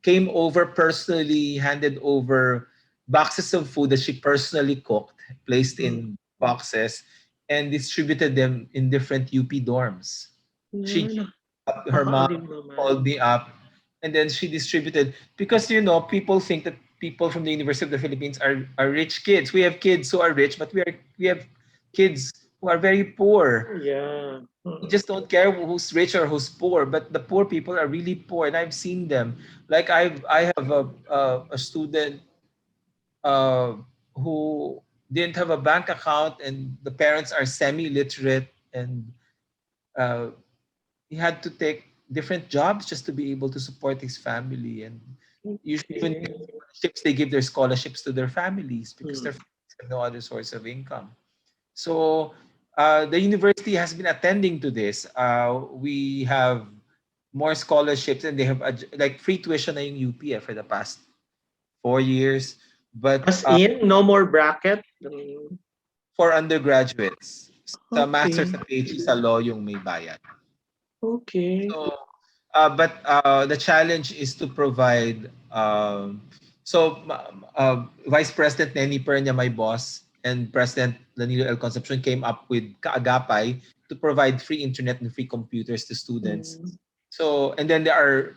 came over personally, handed over boxes of food that she personally cooked, placed Mm. in boxes, and distributed them in different UP dorms. She Yeah, her mom nakakaalim naman. called me up, and then she distributed because people think that people from the University of the Philippines are rich kids. We have kids who are rich, but we have kids who are very poor. Yeah. We just don't care who's rich or who's poor, but the poor people are really poor, and I've seen them. Like I have a student uh, who didn't have a bank account, and the parents are semi-literate, and uh, he had to take different jobs just to be able to support his family. And usually when they Okay. give scholarships, they give their scholarships to their families because Hmm. their families have no other source of income. So the university has been attending to this. We have more scholarships, and they have like free tuition na yung UP for the past 4 years. But As in, no more bracket. for undergraduates, sa master's Okay. at PhD sa law yung may bayad. Okay. So, but the challenge is to provide. Vice President Nenny Pernia, my boss, and President Danilo L. Concepcion came up with kaagapay to provide free internet and free computers to students. Mm. So, and then there are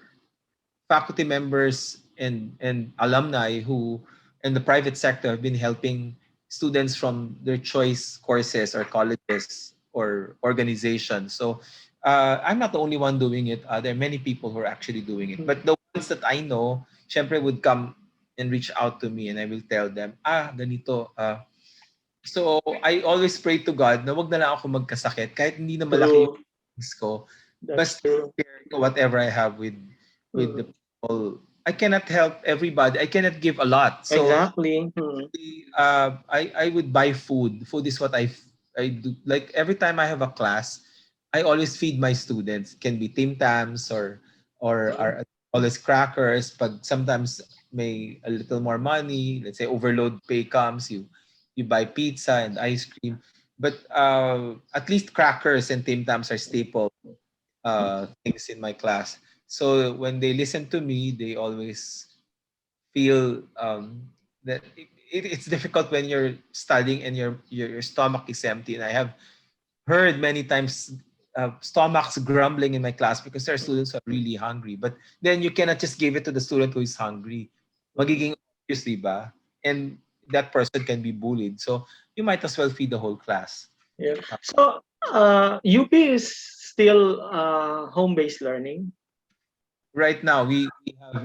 faculty members and alumni who in the private sector have been helping students from their choice courses or colleges or organizations. So I'm not the only one doing it. There are many people who are actually doing it. But the ones that I know, syempre would come and reach out to me, and I will tell them, ganito. So I always pray to God na wag na lang ako magkasakit kahit hindi na malaki yung True. things ko. That's Basta true. share ko whatever I have with the Mm. people. I cannot help everybody. I cannot give a lot. So Exactly. Mm. I would buy food. Food is what I do. Like every time I have a class, I always feed my students. It can be Tim Tams or are always crackers. But sometimes may a little more money. Let's say overload pay comes, you buy pizza and ice cream. But at least crackers and Tim Tams are staple things in my class. So when they listen to me, they always feel that it's difficult when you're studying and your stomach is empty. And I have heard many times stomachs grumbling in my class because there are students who are really hungry. But then you cannot just give it to the student who is hungry. Magiging obvious, diba? And that person can be bullied. So you might as well feed the whole class. Yeah. So UP is still home-based learning. Right now, we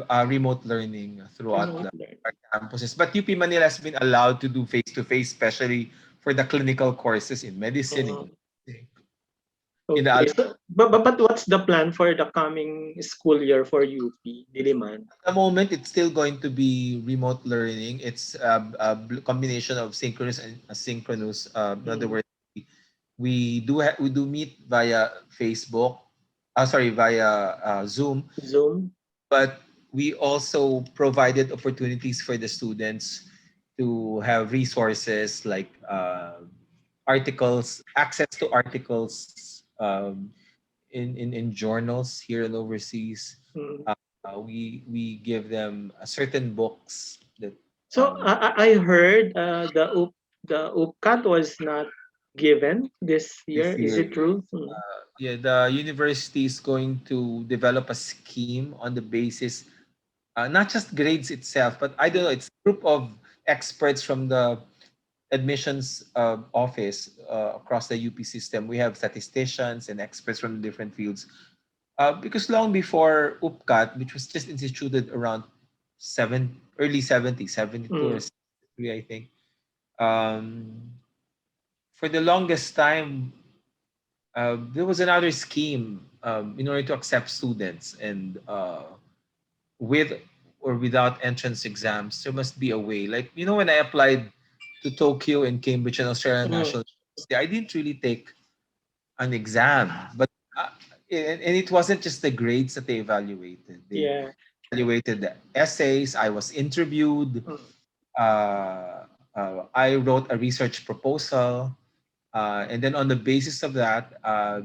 have remote learning throughout Remote learning. our campuses. But UP Manila has been allowed to do face-to-face, especially for the clinical courses in medicine, Uh, in the okay. So, but what's the plan for the coming school year for UP, Diliman? At the moment, it's still going to be remote learning. It's a combination of synchronous and asynchronous. In other words, We do meet via Facebook, via Zoom, Zoom. but we also provided opportunities for the students to have resources like articles, access to articles in journals here and overseas. Mm. We give them certain books that So I heard the UPCAT was not given this year. this Is year. it true? Mm. Yeah, the university is going to develop a scheme on the basis, not just grades itself, but I don't know, it's a group of experts from the admissions office across the UP system. We have statisticians and experts from different fields. Because long before UPCAT, which was just instituted around early 70s, 72 or Mm. 73, I think, um, for the longest time, there was another scheme in order to accept students, and with or without entrance exams, there must be a way. Like, when I applied to Tokyo and Cambridge and Australian Mm. National University, I didn't really take an exam, but and it wasn't just the grades that they evaluated. They Yeah. evaluated the essays. I was interviewed. Mm. I wrote a research proposal. And then on the basis of that,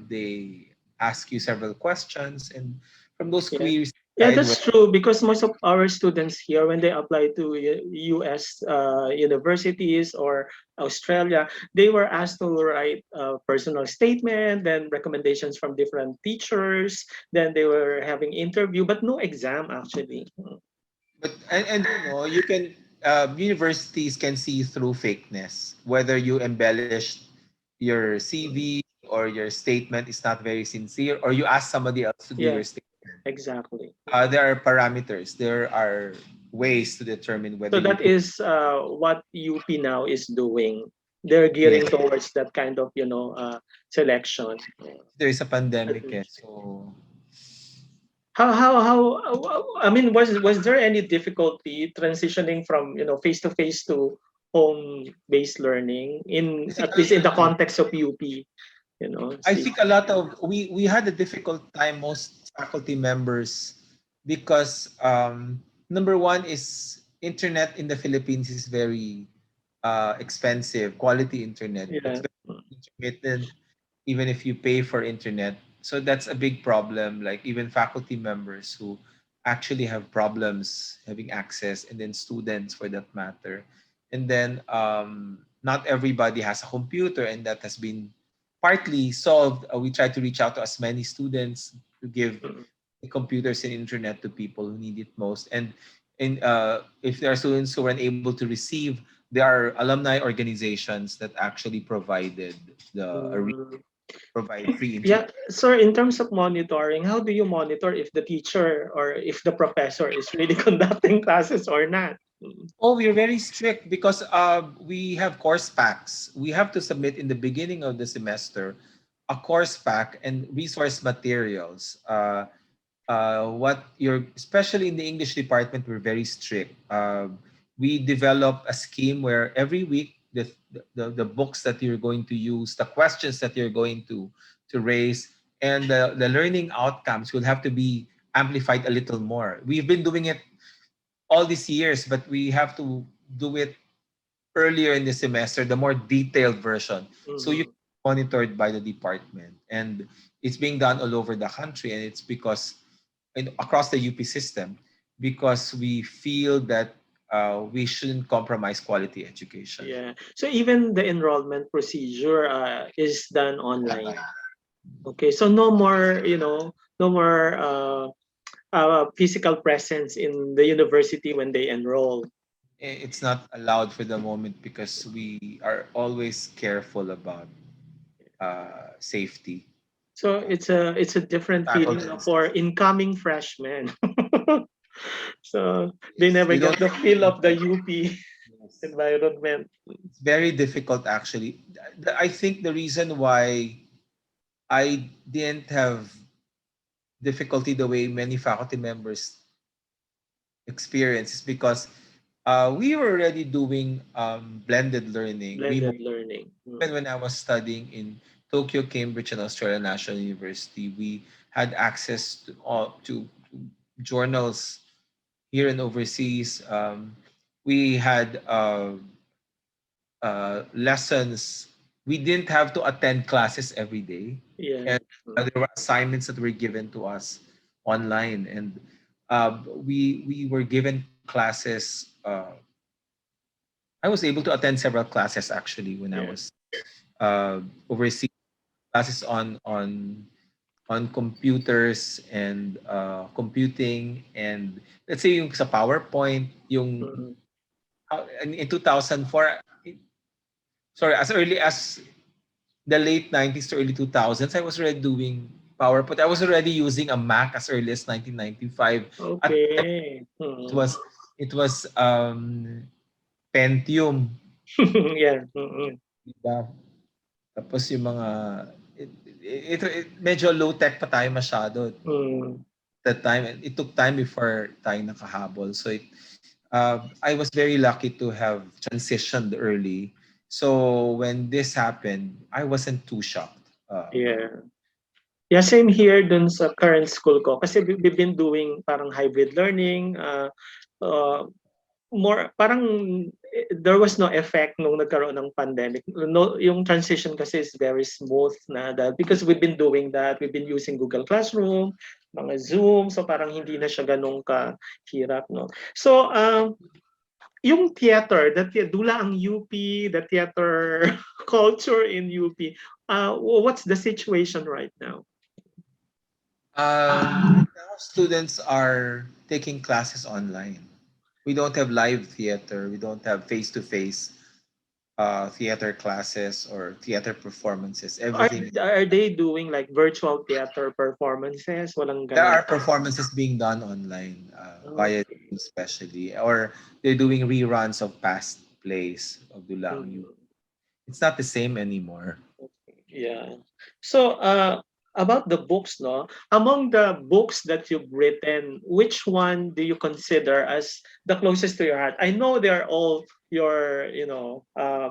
they ask you several questions. And from those Yeah. queries, Yeah, decide that's true because most of our students here, when they apply to US universities or Australia, they were asked to write a personal statement, then recommendations from different teachers, then they were having interview, but no exam actually. But and you can universities can see through fakeness, whether you embellished your CV or your statement is not very sincere, or you ask somebody else to do Yeah, your statement. exactly. There are parameters. There are ways to determine whether So you that could. is what UP now is doing. They're Yes, gearing towards that kind of, selection. there is a pandemic, Admission. so I mean, was there any difficulty transitioning from, face to face to home based learning I in think at least in the context of UP, I see. think a lot of we had a difficult time, most faculty members, because number one is internet in the Philippines is very expensive. Quality internet, it's Yeah. very intermittent even if you pay for internet. So that's a big problem. Like even faculty members who actually have problems having access, and then students for that matter. And then not everybody has a computer, and that has been partly solved. We try to reach out to as many students to give Mm. the computers and internet to people who need it most. And if there are students who are unable to receive, there are alumni organizations that actually Mm. provide free Yeah, internet. sir, in terms of monitoring, how do you monitor if the teacher or if the professor is really conducting classes or not? Mm. Oh, we're very strict because we have course packs. We have to submit in the beginning of the semester a course pack and resource materials. What you're, especially in the English department, we're very strict. We develop a scheme where every week the books that you're going to use, the questions that you're going to raise, and the learning outcomes will have to be amplified a little more. We've been doing it all these years, but we have to do it earlier in the semester, the more detailed version. So you Mhm. monitored by the department, and it's being done all over the country, and it's because across the UP system, because we feel that we shouldn't compromise quality education. Yeah. So even the enrollment procedure is done online. Okay. So no more, no more physical presence in the university when they enroll. It's not allowed for the moment because we are always careful about safety. So it's a different feeling Faculty. for incoming freshmen. So they Yes. never You get don't. the feel of the UP Yes. environment. It's very difficult actually. I think the reason why I didn't have difficulty the way many faculty members experience is because we were already doing blended learning. We Blended learning. even when I was studying in Tokyo, Cambridge, and Australian National University, we had access to all to journals here and overseas. We had lessons. We didn't have to attend classes every day, Yeah. and there were assignments that were given to us online, and we were given classes. I was able to attend several classes actually when I Yeah. was overseas, classes on computers and computing, and let's say yung sa PowerPoint, yung Mhm. in 2004, sorry, as early as the late 90s to early 2000s, I was already doing PowerPoint. I was already using a Mac as early as 1995. At Okay. it was it was Pentium, Yeah. Mhm. diba? Tapos yung mga medyo low tech pa tayo masyado Mm. that time. It took time before tayo nakahabol. So I was very lucky to have transitioned early. So when this happened, I wasn't too shocked. Yeah. Yeah, same here dun sa current school ko. Kasi we've been doing parang hybrid learning, uh, more parang there was no effect nung nagkaroon ng pandemic. No, yung transition kasi is very smooth na that because we've been doing that. We've been using Google Classroom, mga Zoom, so parang hindi na siya ganun kahirap, no. So, yung theater, dula ang UP, the theater culture in UP. What's the situation right now? Now students are taking classes online. We don't have live theater. We don't have face-to-face theater classes or theater performances. Everything. Are they doing like virtual theater performances? Walang There ganun. are performances being done online via Okay. Zoom especially, or they're doing reruns of past plays of Dulang. Mm. It's not the same anymore. Yeah. So, about the books, no? Among the books that you've written, which one do you consider as the closest to your heart? I know they're all your,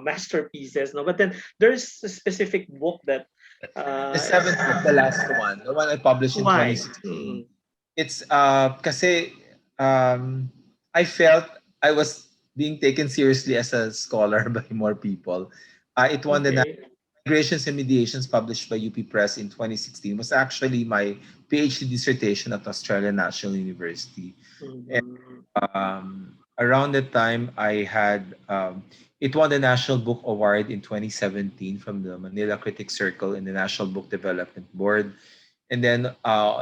masterpieces, no? But then there's a specific book that, The seventh book, the last one, the one I published in why? 2016. It's kasi I felt I was being taken seriously as a scholar by more people. It won the Okay. Migrations and Mediations, published by UP Press in 2016, was actually my PhD dissertation at Australian National University. And Mhm. around that time, I had it won the National Book Award in 2017 from the Manila Critics Circle and the National Book Development Board. And then,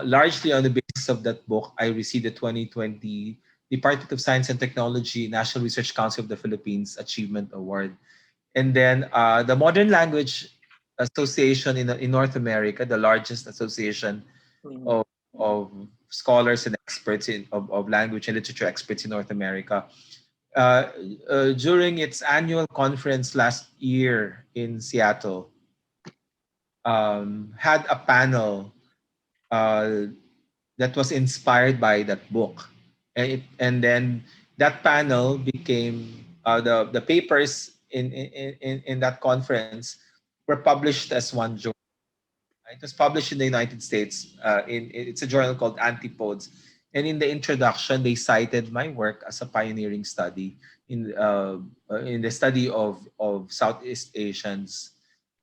largely on the basis of that book, I received the 2020 Department of Science and Technology National Research Council of the Philippines Achievement Award. And then the Modern Language Association in North America, the largest association Mhm. of, of scholars and experts of language and literature experts in North America, during its annual conference last year in Seattle, had a panel uh, that was inspired by that book, and then that panel became the papers in that conference were published as one journal. It was published in the United States. It's a journal called Antipodes, and in the introduction, they cited my work as a pioneering study in the study of Southeast Asians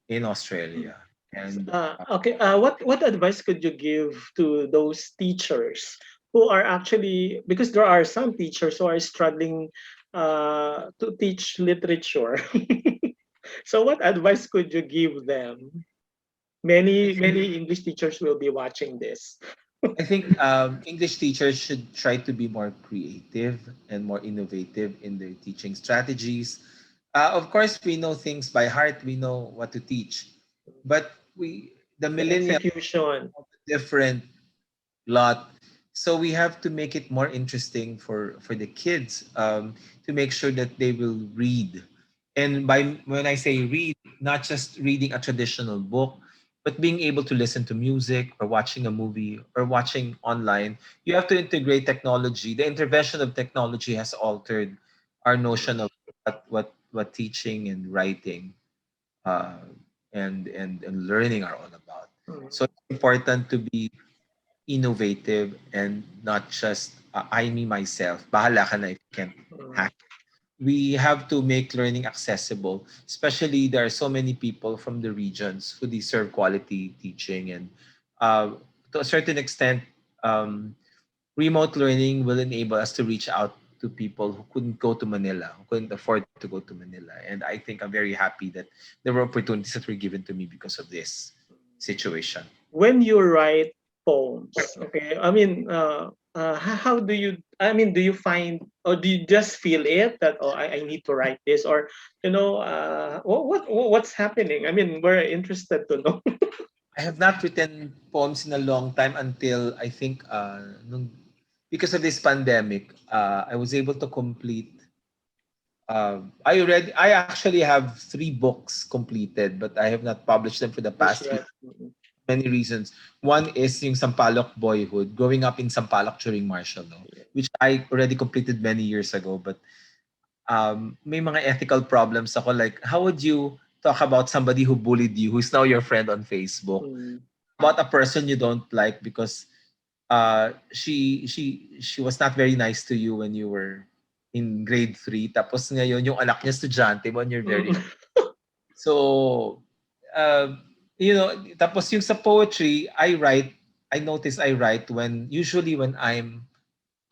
in Australia. And Okay. What advice could you give to those teachers who are actually, because there are some teachers who are struggling to teach literature. So what advice could you give them? Many English teachers will be watching this. I think English teachers should try to be more creative and more innovative in their teaching strategies. Of course, we know things by heart. We know what to teach, but the The millennials, execution. are a different lot. So we have to make it more interesting for the kids, to make sure that they will read. And by when I say read, not just reading a traditional book, but being able to listen to music or watching a movie or watching online. You have to integrate technology. The intervention of technology has altered our notion of what teaching and writing uh, and learning are all about. So it's important to be innovative and not just I, me, myself. Bahala ka na if you can't hack. We have to make learning accessible, especially there are so many people from the regions who deserve quality teaching. And to a certain extent, um, remote learning will enable us to reach out to people who couldn't go to Manila, who couldn't afford to go to Manila. And I think I'm very happy that there were opportunities that were given to me because of this situation. When you write poems, okay, I mean, how do you, I mean, do you find, or do you just feel it that, oh, I need to write this, or, what's happening? I mean, we're interested to know. I have not written poems in a long time until I think because of this pandemic, I was able to complete. I actually have 3 books completed, but I have not published them for the past few. Many reasons. One is yung Sampaloc boyhood, growing up in Sampaloc during martial law, which I already completed many years ago. But may mga ethical problems ako. Like, how would you talk about somebody who bullied you, who's now your friend on Facebook, about a person you don't like because she was not very nice to you when you were in grade 3. Tapos ngayon, yung anak niya estudyante mo and you're very... So, tapos yung sa poetry, I notice I write usually when I'm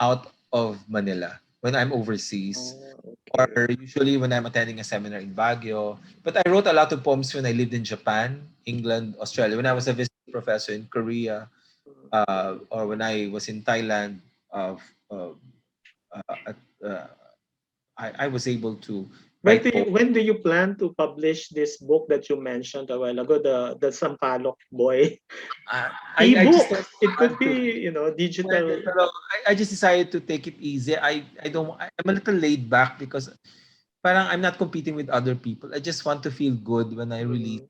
out of Manila, when I'm overseas, or usually when I'm attending a seminar in Baguio. But I wrote a lot of poems when I lived in Japan, England, Australia, when I was a visiting professor in Korea, or when I was in Thailand. I was able to write poems. When do you plan to publish this book that you mentioned a while ago, the Sampalok Boy? E-book. It could be, digital. I just decided to take it easy. I'm a little laid back because parang I'm not competing with other people. I just want to feel good when I release.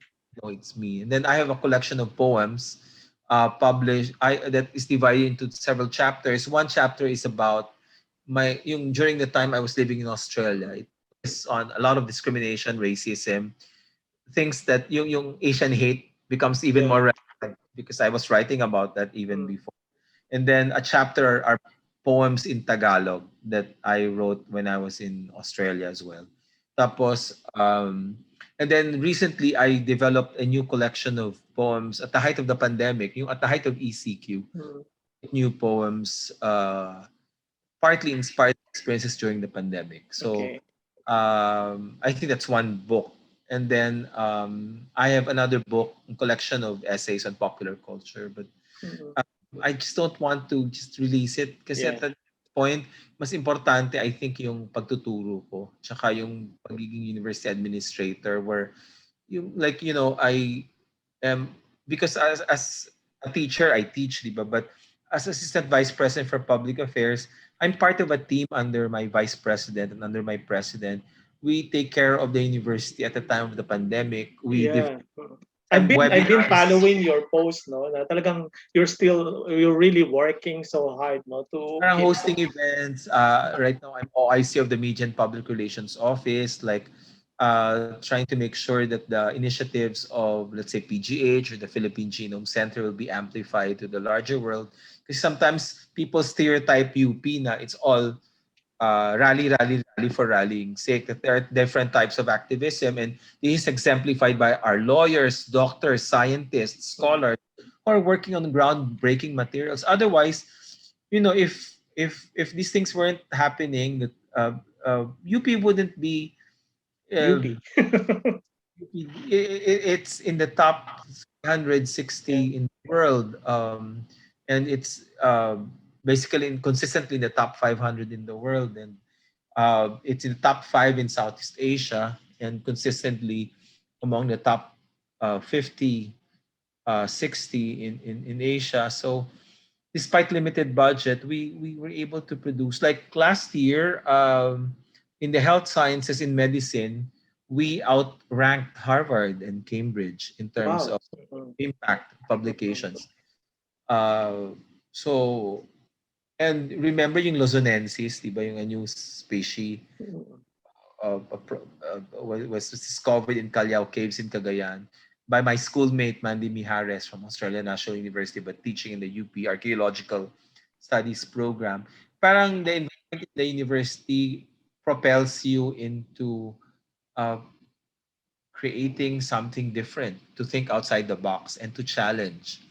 It's me. And then I have a collection of poems published. That is divided into several chapters. One chapter is about during the time I was living in Australia. It is on a lot of discrimination, racism, things that yung Asian hate becomes even more relevant because I was writing about that even before. And then a chapter are poems in Tagalog that I wrote when I was in Australia as well. Tapos, and then recently I developed a new collection of poems at the height of the pandemic, at the height of ECQ, new poems, partly inspired experiences during the pandemic. So I think that's one book. And then I have another book, a collection of essays on popular culture. But I just don't want to just release it kasi at that point, mas importante I think yung pagtuturo ko tsaka yung pagiging university administrator where I am, because as a teacher I teach, diba? But as assistant vice president for public affairs, I'm part of a team under my vice president and under my president. We take care of the university at the time of the pandemic. I've been following your post, no? Na talagang you're really working so hard, no? Hosting events. Right now, I'm OIC of the Media and Public Relations Office, trying to make sure that the initiatives of, let's say, PGH or the Philippine Genome Center will be amplified to the larger world. Because sometimes people stereotype UP na it's all rally for rallying sake, that there are different types of activism, and this is exemplified by our lawyers, doctors, scientists, scholars who are working on groundbreaking materials. Otherwise, if these things weren't happening, that UP wouldn't be it's in the top 160 in the world, and it's basically consistently in the top 500 in the world, and it's in the top 5 in Southeast Asia, and consistently among the top 50, 60 in Asia. So despite limited budget, we were able to produce. Like last year, in the health sciences in medicine, we outranked Harvard and Cambridge in terms of impact publications. So, and remember yung Luzonensis, di ba, yung a new species was discovered in Callao Caves in Cagayan. by my schoolmate Mandy Mijares from Australian National University, but teaching in the UP Archaeological Studies program. Parang the environment in the university propels you into uh, creating something different, to think outside the box and to challenge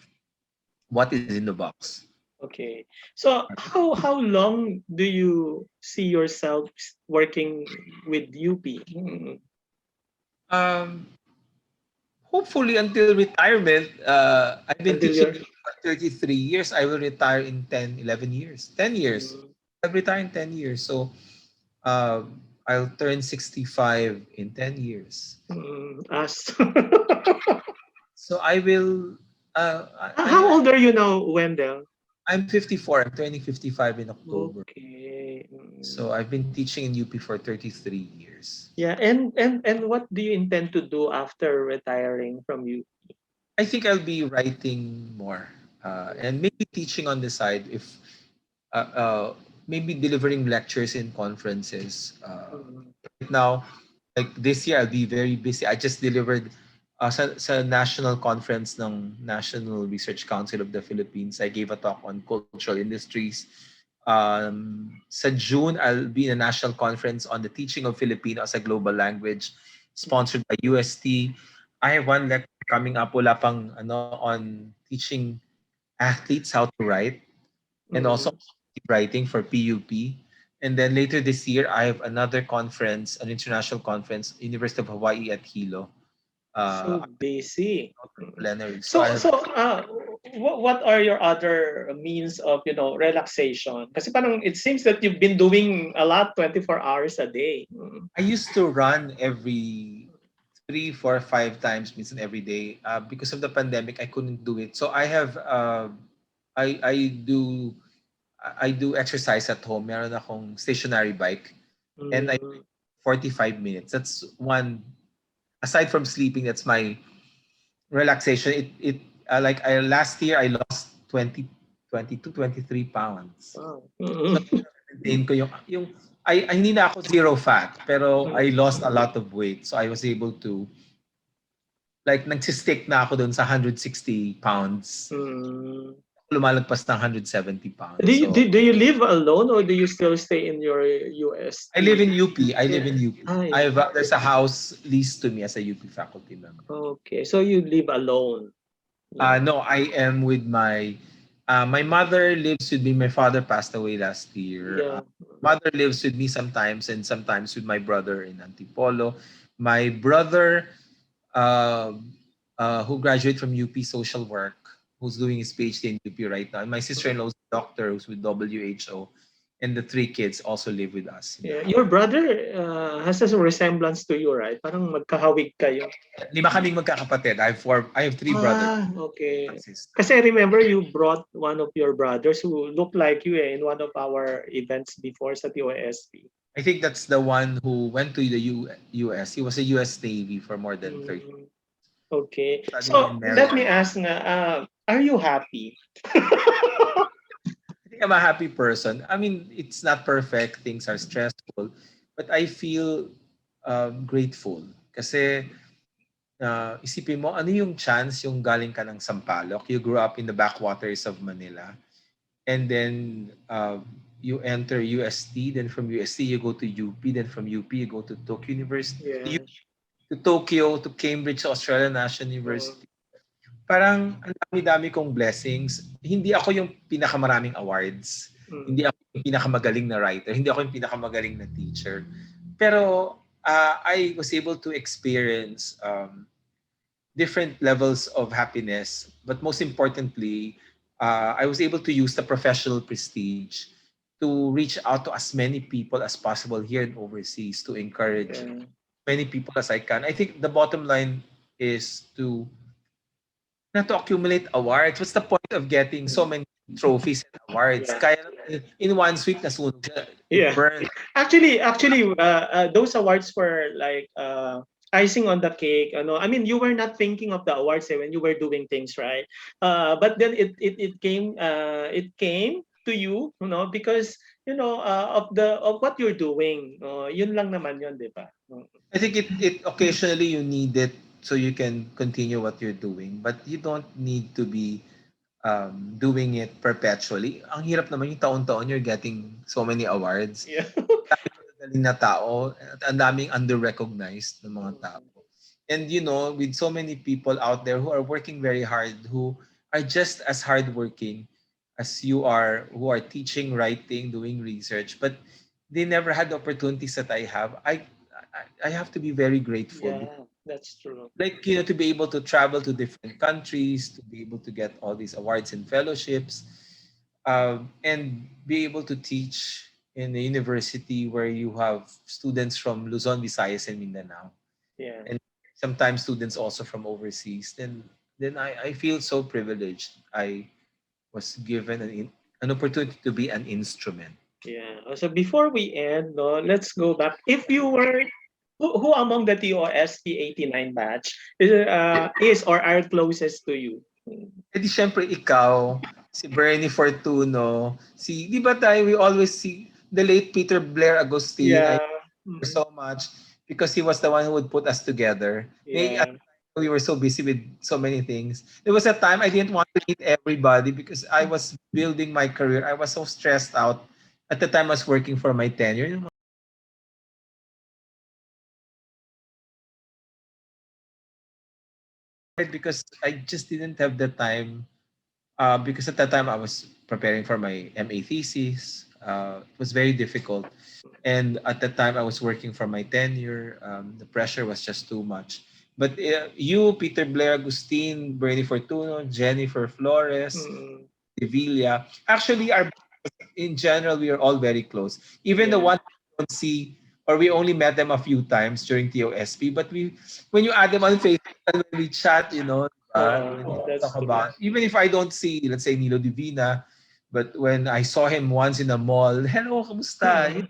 what is in the box. Okay. So how long do you see yourself working with UP? Um, Hopefully until retirement. I've been Until you're teaching for 33 years. I will retire in 10, 11 years. 10 years. mm, I'll retire in 10 years. So I'll turn 65 in 10 years. Asst. So I will, How old are you now, Wendell? I'm 54. I'm turning 55 in October. Okay. So I've been teaching in UP for 33 years. Yeah, and what do you intend to do after retiring from UP? I think I'll be writing more and maybe teaching on the side if uh, uh, maybe delivering lectures in conferences. Right now, like this year, I'll be very busy. I just delivered sa national conference ng National Research Council of the Philippines. I gave a talk on cultural industries. Sa June, I'll be in a national conference on the teaching of Filipino as a global language, sponsored by UST. I have one lecture coming up, wala pang on teaching athletes how to write, and also writing for PUP. And then later this year, I have another conference, an international conference, University of Hawaii at Hilo. So busy. Plenary. So So what are your other means of relaxation? Kasi parang it seems that you've been doing a lot 24 hours a day. I used to run every 3, 4, 5 times, minsan every day. Because of the pandemic, I couldn't do it. So I have I do exercise at home. Meron akong stationary bike, and I 45 minutes. That's one. Aside from sleeping, that's my relaxation. It like last year I lost 23 pounds. Wow. Maintain ko yung I hindi na ako zero fat, pero I lost a lot of weight. So I was able to like nagsistick na ako doon sa 160 pounds. Lumalagpas ng 170 pounds. Do you live alone or do you still stay in your US? I live in UP. I live in UP. There's a house leased to me as a UP faculty member. Okay, so you live alone? No, I am with my mother lives with me. My father passed away last year. Mother lives with me sometimes, and sometimes with my brother in Antipolo. My brother, who graduated from UP Social Work, who's doing his PhD in UP right now. And my sister-in-law is a doctor who's with WHO. And the 3 kids also live with us. Yeah. Your brother has a resemblance to you, right? Parang magkahawig kayo. 5 kaming magkakapatid. I have 3 brothers. Okay. Kasi I remember you brought one of your brothers who looked like you in one of our events before sa TOSP. I think that's the one who went to the US. He was a US Navy for more than 30 years. Okay. So let me ask na, are you happy? I'm a happy person. I mean, it's not perfect. Things are stressful. But I feel grateful. Kasi isipin mo, ano yung chance yung galing ka ng Sampaloc? You grew up in the backwaters of Manila. And then you enter UST. Then from UST, you go to UP. Then from UP, you go to Tokyo University. Yeah. To Tokyo, to Cambridge, Australian National University. Parang ang dami-dami kong blessings. Hindi ako yung pinakamaraming awards. Hindi ako yung pinakamagaling na writer. Hindi ako yung pinakamagaling na teacher. Pero I was able to experience different levels of happiness. But most importantly, I was able to use the professional prestige to reach out to as many people as possible here and overseas to encourage many people as I can. I think the bottom line is not to accumulate awards. What's the point of getting so many trophies and awards? Kaya in one sweep, nasunog siya. Yeah. Burn. Actually, those awards were like icing on the cake. I mean, you were not thinking of the awards when you were doing things, right? But then it came to you, because of what you're doing. Yun lang naman yun, di ba? I think it occasionally you need it so you can continue what you're doing. But you don't need to be doing it perpetually. Ang hirap naman yung taon-taon you're getting so many awards. Yeah. Magaling na tao at ang daming under-recognized ng mga tao. And with so many people out there who are working very hard, who are just as hardworking as you are, who are teaching, writing, doing research, but they never had the opportunities that I have. I have to be very grateful. Yeah, that's true. Like, to be able to travel to different countries, to be able to get all these awards and fellowships, and be able to teach in a university where you have students from Luzon, Visayas, and Mindanao. Yeah. And sometimes students also from overseas. Then I feel so privileged. I was given an opportunity to be an instrument. Yeah. So before we end, no, let's go back. If you were who among the TOSP 89 batch is or are closest to you? Eh di syempre ikaw, si Bernie Fortuno, di ba we always see the late Peter Blair Agustin. Yeah. I remember so much because he was the one who would put us together. Yeah. We were so busy with so many things. There was a time I didn't want to meet everybody because I was building my career. I was so stressed out. At the time I was working for my tenure. Because I just didn't have the time because at that time I was preparing for my MA thesis. It was very difficult. And at that time I was working for my tenure. The pressure was just too much. But you, Peter Blair Agustin, Bernie Fortuno, Jennifer Flores, Sevilla, actually in general, we are all very close. Even the ones we don't see, or we only met them a few times during TOSP, but when you add them on Facebook and when we chat, talk about, even if I don't see, let's say, Nilo Divina, but when I saw him once in a mall, hello, kamusta?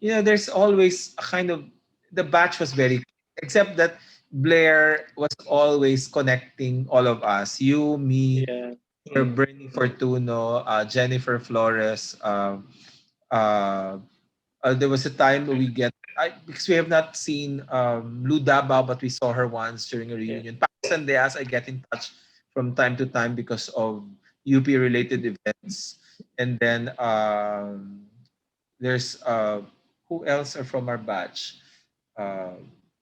There's always a kind of, the batch was very, except that Blair was always connecting all of us, you, me, Bernie Fortuno, Jennifer Flores. There was a time because we have not seen Lou Dabao, but we saw her once during a reunion. Pax Andeas, I get in touch from time to time because of UP related events. And then there's who else are from our batch?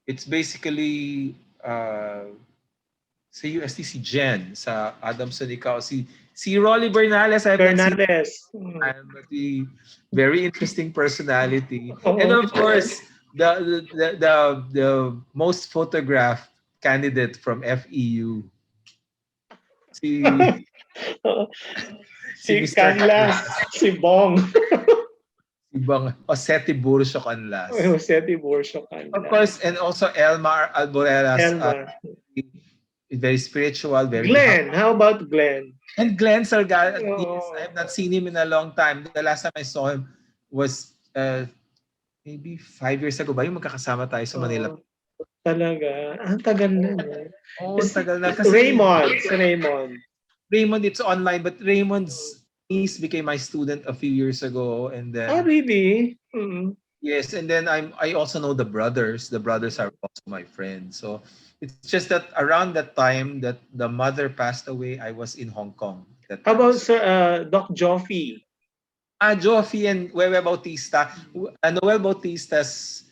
It's basically sa UST si Jen, sa Adamson ikaw, si Rolly Bernales. Bernales. But very interesting personality. And of course, the most photographed candidate from FEU. Si si Mr. Canlas, si Bong. Ibang Jose Tiburcio Canlas. Jose Tiburcio Canlas. Of course, and also Elmar Alboreras. Very spiritual, very Glenn. How about Glenn? And Glenn Salgado, yes, I have not seen him in a long time. The last time I saw him was maybe 5 years ago ba yung magkakasama tayo sa Manila. Talaga? Ang tagal na. Tagal na. Kasi Raymond, it's online, but Raymond's niece became my student a few years ago. And then, really? Yes, and then I also know the brothers. The brothers are also my friends. So it's just that around that time that the mother passed away, I was in Hong Kong. How about Doc Joffy? Joffy and Wewe Bautista. Noel Bautista's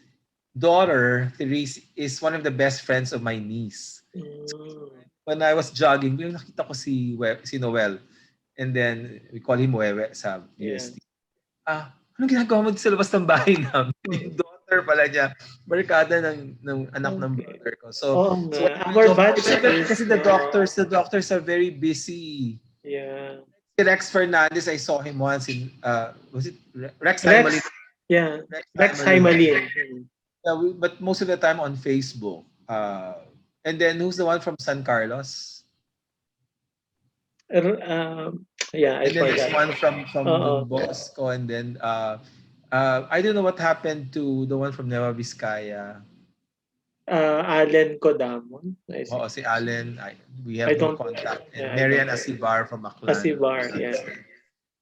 daughter, Therese, is one of the best friends of my niece. So, when I was jogging, nakita ko si Noel. And then we call him Wewe sa UST. Anong ginagawa mo sa labas ng bahay namin? Yung daughter pala niya, barkada ng anak ng brother ko. So kasi the doctors are very busy. Yeah. Rex Fernandez, I saw him once in was it Rex Hymalin? Yeah, Rex Hymalin. Yeah, but most of the time on Facebook. And then who's the one from San Carlos? I and then there's one from Don Bosco, and then I don't know what happened to the one from Nueva Vizcaya. Allen Codamon. Oo, si Allen. We have no contact. And Marian Asibar from Aklan. Asibar, yeah.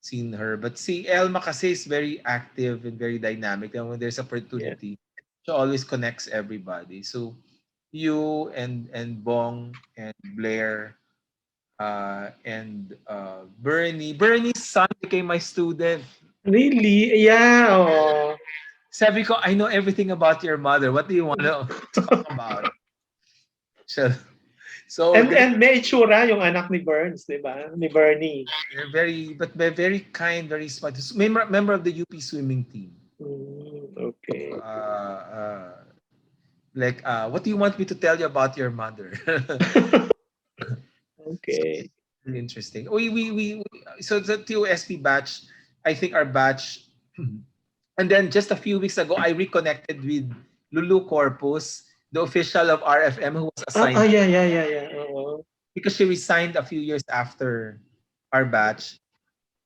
Seen her. But si Elma kasi is very active and very dynamic. And when there's opportunity, she always connects everybody. So you and Bong and Blair and Bernie. Bernie's son became my student. Really? Yeah. Oh. Sabi ko, I know everything about your mother. What do you want to talk about? So, And may itsura yung anak ni Burns, di ba? Ni Bernie. they're very kind, very smart. Member of the UP swimming team. Okay. What do you want me to tell you about your mother? Okay. So, interesting. So the TOSP batch, I think our batch, and then just a few weeks ago, I reconnected with Lulu Corpus, the official of RFM who was assigned. Yeah. Because she resigned a few years after our batch,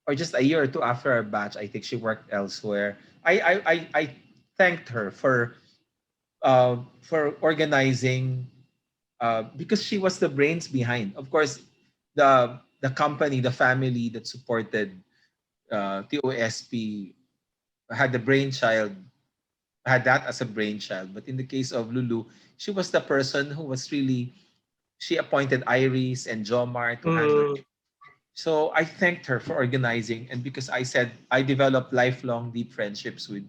or just a year or two after our batch. I think she worked elsewhere. I thanked her for organizing because she was the brains behind. Of course, the company, the family that supported TOSP had that as a brainchild. But in the case of Lulu, she was the person who was really, she appointed Iris and Jomar to handle it. So I thanked her for organizing, and because I said I developed lifelong deep friendships with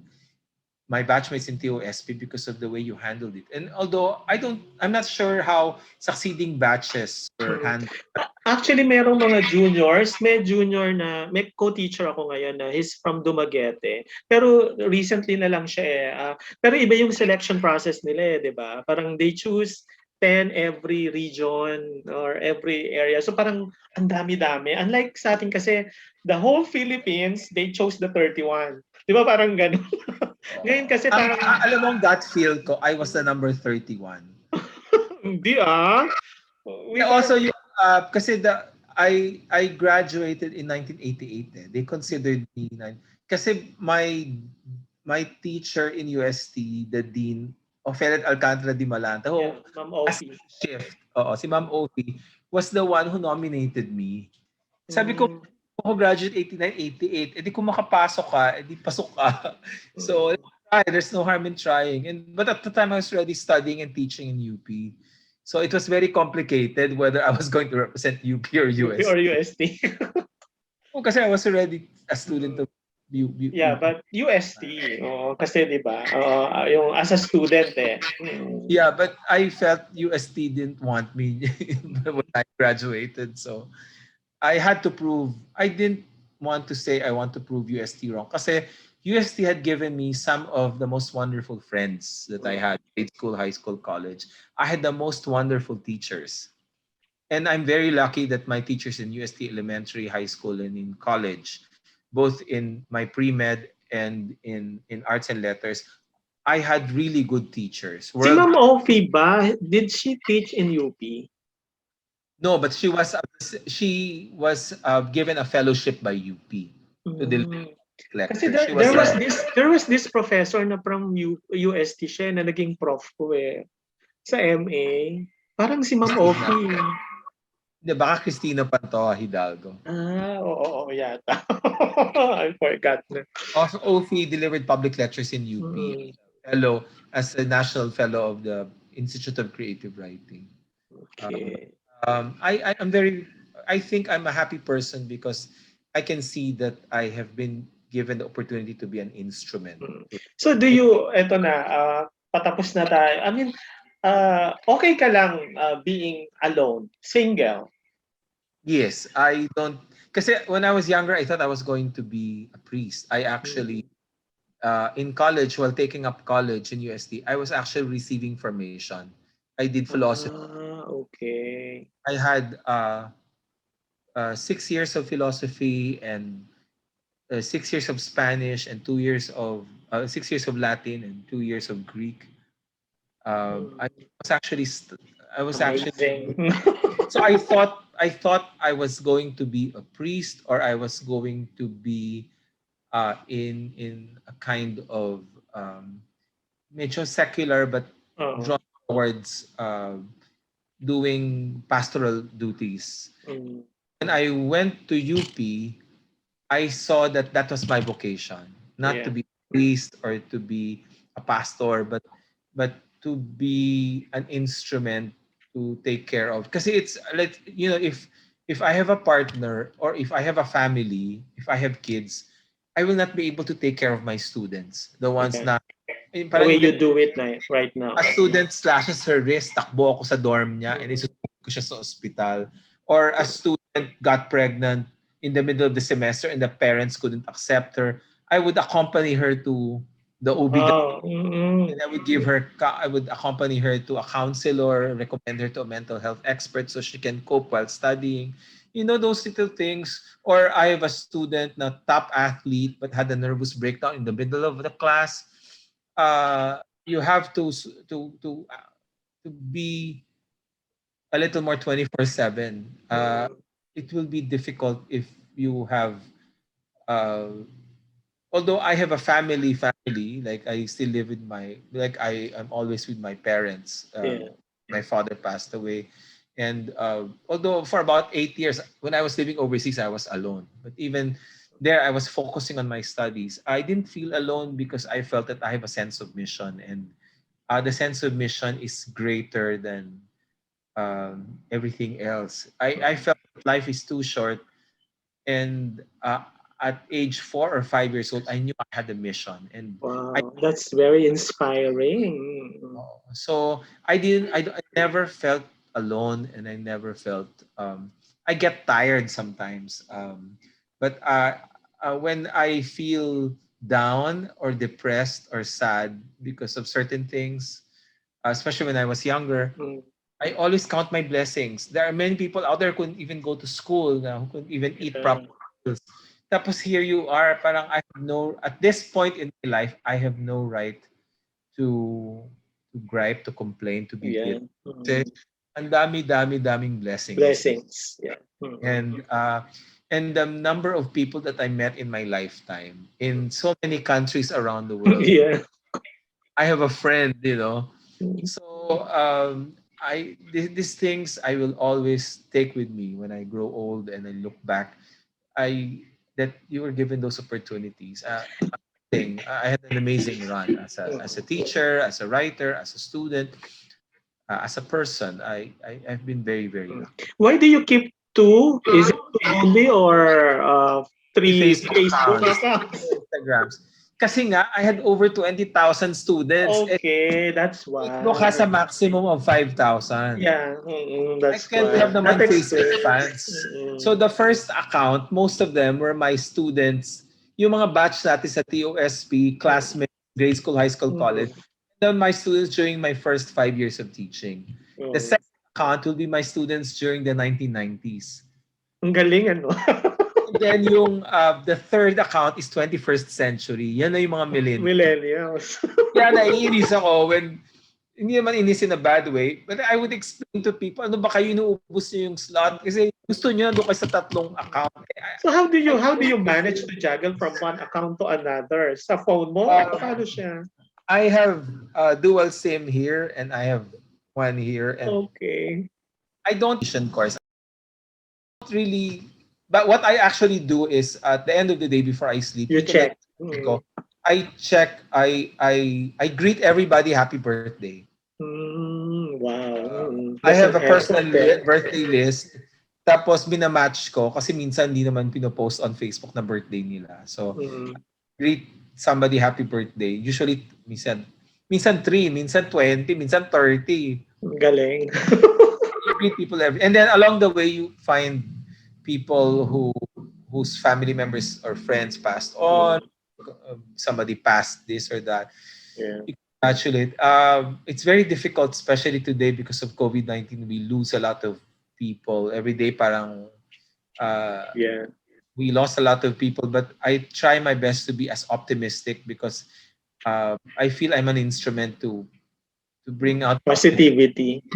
my batchmates in TOSP because of the way you handled it. And although I'm not sure how succeeding batches were handled. Actually, merong mga juniors. May junior na, may co-teacher ako ngayon na he's from Dumaguete. Pero recently na lang siya eh. Pero iba yung selection process nila eh, di ba? Parang they choose 10 every region or every area. So parang ang dami-dami. Unlike sa atin kasi, the whole Philippines, they chose the 31. Di ba parang gano'n? Ngayon kasi parang... alam mo, that feel ko, I was the number 31. Hindi ah. Also, kasi I graduated in 1988. Eh. They considered me kasi my teacher in UST, the dean, Ofelia Alcantara di Malanta, who Ma'am Ofi. si Ma'am Ofi, was the one who nominated me. Sabi ko, ako graduate 89, 88, edi kung makapasok ka, edi pasok ka. So, there's no harm in trying. But at the time, I was already studying and teaching in UP. So it was very complicated whether I was going to represent UP or UST. Or UST. Kasi I was already a student of UP. Yeah, but UST. Kasi di ba, yung as a student eh. Yeah, but I felt UST didn't want me when I graduated. So I had to prove, I didn't want to say I want to prove UST wrong. Kasi UST had given me some of the most wonderful friends that I had, grade school, high school, college. I had the most wonderful teachers. And I'm very lucky that my teachers in UST elementary, high school, and in college, both in my pre-med and in arts and letters, I had really good teachers. Si Ma'am Ofi ba? Did she teach in UP? No, but she was given a fellowship by UP to deliver. Kasi there was this professor na from UST siya na naging prof ko eh. Sa MA. Parang si Ma'am Ofi. Hindi, baka Cristina Pantoja Hidalgo. Oo, yata. I forgot na. Also, Ofi delivered public lectures in UP. Fellow, as a national fellow of the Institute of Creative Writing. Okay. I think I'm a happy person because I can see that I have been given the opportunity to be an instrument. So eto na, patapos na tayo. I mean, okay ka lang being alone, single? Yes, I don't, kasi when I was younger, I thought I was going to be a priest. I actually, in college, while taking up college in UST, I was actually receiving formation. I did philosophy. Okay. I had 6 years of philosophy and 6 years of Spanish and 2 years of 6 years of Latin and 2 years of Greek. I was actually so I thought I was going to be a priest, or I was going to be in a kind of medyo secular but drawn towards doing pastoral duties. When I went to UP, I saw that was my vocation, not to be a priest or to be a pastor, but to be an instrument to take care of. Kasi it's like, you know, if I have a partner or if I have a family, if I have kids, I will not be able to take care of my students. The ones Yeah. na The parang way you do it right now. a student slashes her wrist, takbo ako sa dorm niya and isusunod ko siya sa ospital. Or a student got pregnant in the middle of the semester and the parents couldn't accept her. I would accompany her to the OB. Wow. And I would accompany her to a counselor, recommend her to a mental health expert so she can cope while studying. You know, those little things. Or I have a student na top athlete but had a nervous breakdown in the middle of the class. You have to be a little more 24/7. It will be difficult if you have although I have a family, like I still live with I'm always with my parents. My father passed away. And although for about 8 years, when I was living overseas, I was alone. But even there, I was focusing on my studies. I didn't feel alone because I felt that I have a sense of mission. And the sense of mission is greater than everything else. I felt life is too short. And at age 4 or 5 years old, I knew I had a mission. And wow, that's very inspiring. so I never felt alone, and I never felt. I get tired sometimes, but when I feel down or depressed or sad because of certain things, especially when I was younger, I always count my blessings. There are many people out there who couldn't even go to school now, who couldn't even eat proper meals. Tapos here you are, parang at this point in my life, I have no right to gripe, to complain, to be bitter. Kasi ang daming blessings. Blessings, yeah. And the number of people that I met in my lifetime in so many countries around the world. Yeah. I have a friend, you know. So these things I will always take with me when I grow old and I look back. That you were given those opportunities. I had an amazing run as a teacher, as a writer, as a student, as a person. I've been very, very lucky. Why do you keep two? Is it two only or three Facebook accounts? Instagrams. Kasi nga, I had over 20,000 students. Okay, that's why. Facebook has a maximum of 5,000. Yeah, that's I can't why. have naman Facebook fans. So the first account, most of them were my students, yung mga batch natin sa TOSP, classmates, grade school, high school, college. And then my students during my first 5 years of teaching. The second account will be my students during the 1990s. Ang galing, ano? And then the third account is 21st century. Yan na yung mga millennials. Kaya naiinis ako when, hindi naman inis in a bad way, but I would explain to people, ano ba kayo inuubos niyo yung slot? Kasi gusto niyo doon kayo sa tatlong account. So how do you manage to juggle from one account to another? Sa phone mo? Paano siya? I have a dual SIM here and I have one here. And okay. I don't course. I don't really. But what I actually do is at the end of the day before I sleep, you check. I check. I greet everybody happy birthday. Wow. I have a personal birthday list. Tapos binamatch ko kasi minsan hindi naman pinopost on Facebook na birthday nila. So greet somebody happy birthday. Usually minsan 3, minsan 20, minsan 30. Galing. You greet people and then along the way you find people whose family members or friends passed on, somebody passed this or that. Yeah. You congratulate. It's very difficult, especially today because of COVID-19. We lose a lot of people every day. Parang we lost a lot of people, but I try my best to be as optimistic because I feel I'm an instrument to bring out positivity.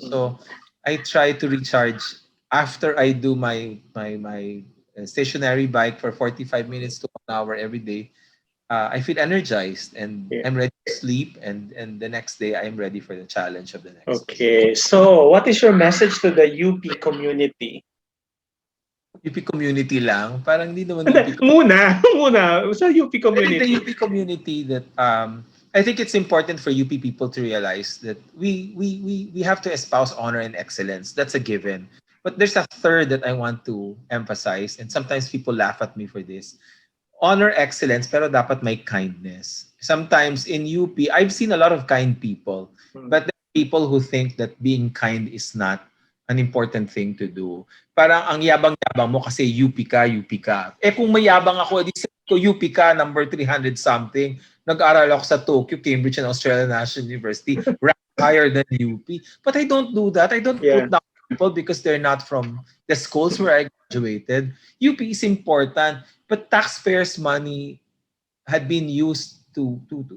So I try to recharge. After I do my stationary bike for 45 minutes to 1 hour every day, I feel energized and I'm ready to sleep. And the next day, I'm ready for the challenge of the next day. So what is your message to the UP community? UP community lang? Parang hindi naman UP muna sa UP community. The UP community that I think it's important for UP people to realize that we have to espouse honor and excellence. That's a given. But there's a third that I want to emphasize, and sometimes people laugh at me for this. Honor excellence, pero dapat may kindness. Sometimes in UP, I've seen a lot of kind people, but there are people who think that being kind is not an important thing to do. Parang ang yabang-yabang mo kasi UP ka, UP ka. Eh kung mayabang ako, di ko UP ka, number 300 something. Nag-aral ako sa Tokyo, Cambridge, and Australian National University, ranked higher than UP. But I don't do that. I don't put down people because they're not from the schools where I graduated. UP is important, but taxpayers' money had been used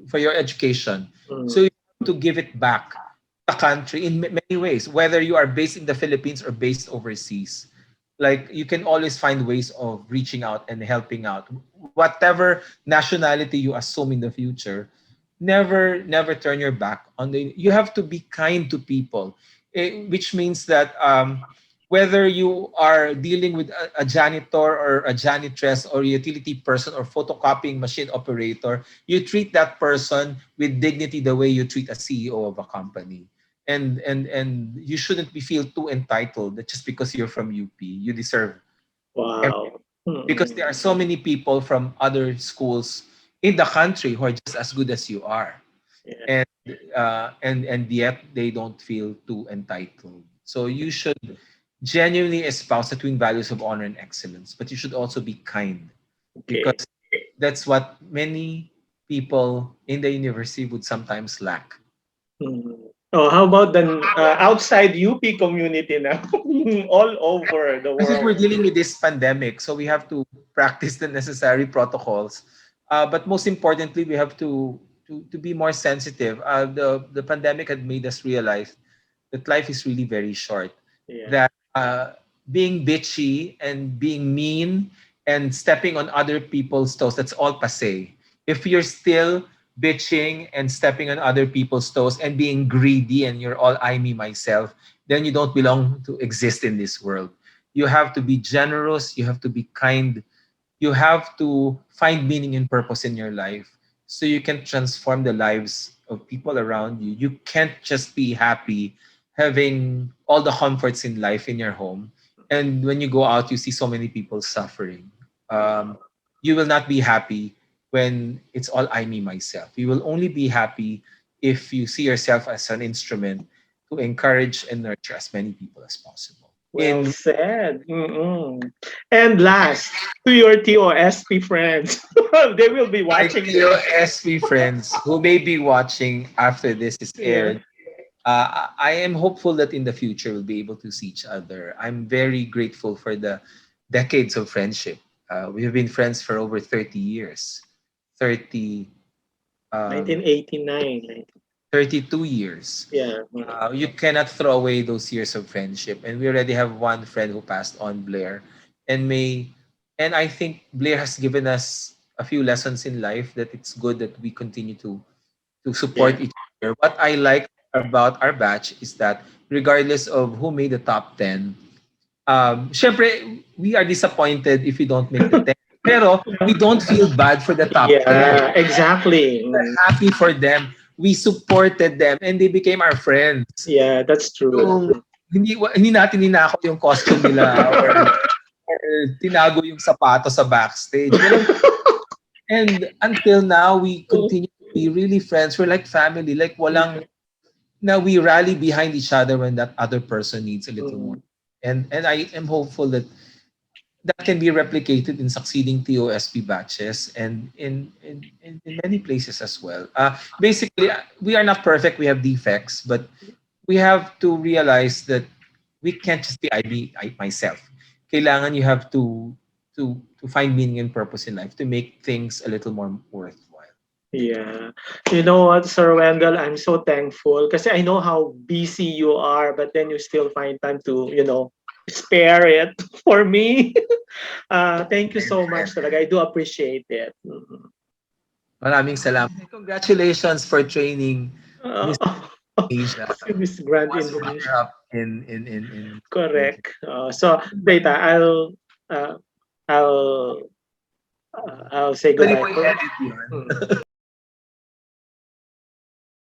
for your education. So you have to give it back to the country in many ways, whether you are based in the Philippines or based overseas. Like, you can always find ways of reaching out and helping out. Whatever nationality you assume in the future, never turn your back on the. You have to be kind to people, which means that whether you are dealing with a janitor or a janitress or utility person or photocopying machine operator, you treat that person with dignity the way you treat a CEO of a company. And you shouldn't feel too entitled that just because you're from UP, you deserve. Wow. Because there are so many people from other schools in the country who are just as good as you are. Yeah. And yet they don't feel too entitled. So you should genuinely espouse the twin values of honor and excellence, but you should also be kind, because that's what many people in the university would sometimes lack. Oh, how about the outside UP community now? All over the world. I think we're dealing with this pandemic, so we have to practice the necessary protocols. But most importantly, we have to be more sensitive. The pandemic had made us realize that life is really very short. That being bitchy and being mean and stepping on other people's toes, that's all passé. If you're still bitching and stepping on other people's toes and being greedy and you're all I, me, myself, then you don't belong to exist in this world. You have to be generous. You have to be kind. You have to find meaning and purpose in your life so you can transform the lives of people around you. You can't just be happy having all the comforts in life in your home, and when you go out, you see so many people suffering. You will not be happy when it's all I, me, myself. You will only be happy if you see yourself as an instrument to encourage and nurture as many people as possible. Well said. And last, to your TOSP friends, they will be watching. My TOSP friends who may be watching after this is aired. I am hopeful that in the future we'll be able to see each other. I'm very grateful for the decades of friendship. We have been friends for over 30 years. 1989. 32 years. Yeah. You cannot throw away those years of friendship. And we already have one friend who passed on, Blair. And I think Blair has given us a few lessons in life that it's good that we continue to support each other. What I like about our batch is that regardless of who made the top 10, syempre, we are disappointed if we don't make the 10. Pero we don't feel bad for the top 10. Yeah, exactly. We're happy for them. We supported them and they became our friends. Yeah, that's true. So, hindi natin ninakaw yung costume nila or tinago yung sapato sa backstage. And until now, we continue to be really friends. We're like family. Like now we rally behind each other when that other person needs a little more. And I am hopeful that can be replicated in succeeding TOSP batches and in many places as well. Basically, we are not perfect. We have defects, but we have to realize that we can't just be myself. Kailangan you have to find meaning and purpose in life to make things a little more worthwhile. Yeah. You know what, Sir Wendell, I'm so thankful because I know how busy you are, but then you still find time to, spare it for me. Thank you so much. I do appreciate it. Maraming salamat. Congratulations for training Miss Asia. Miss Grand in Correct. So later I'll say goodbye.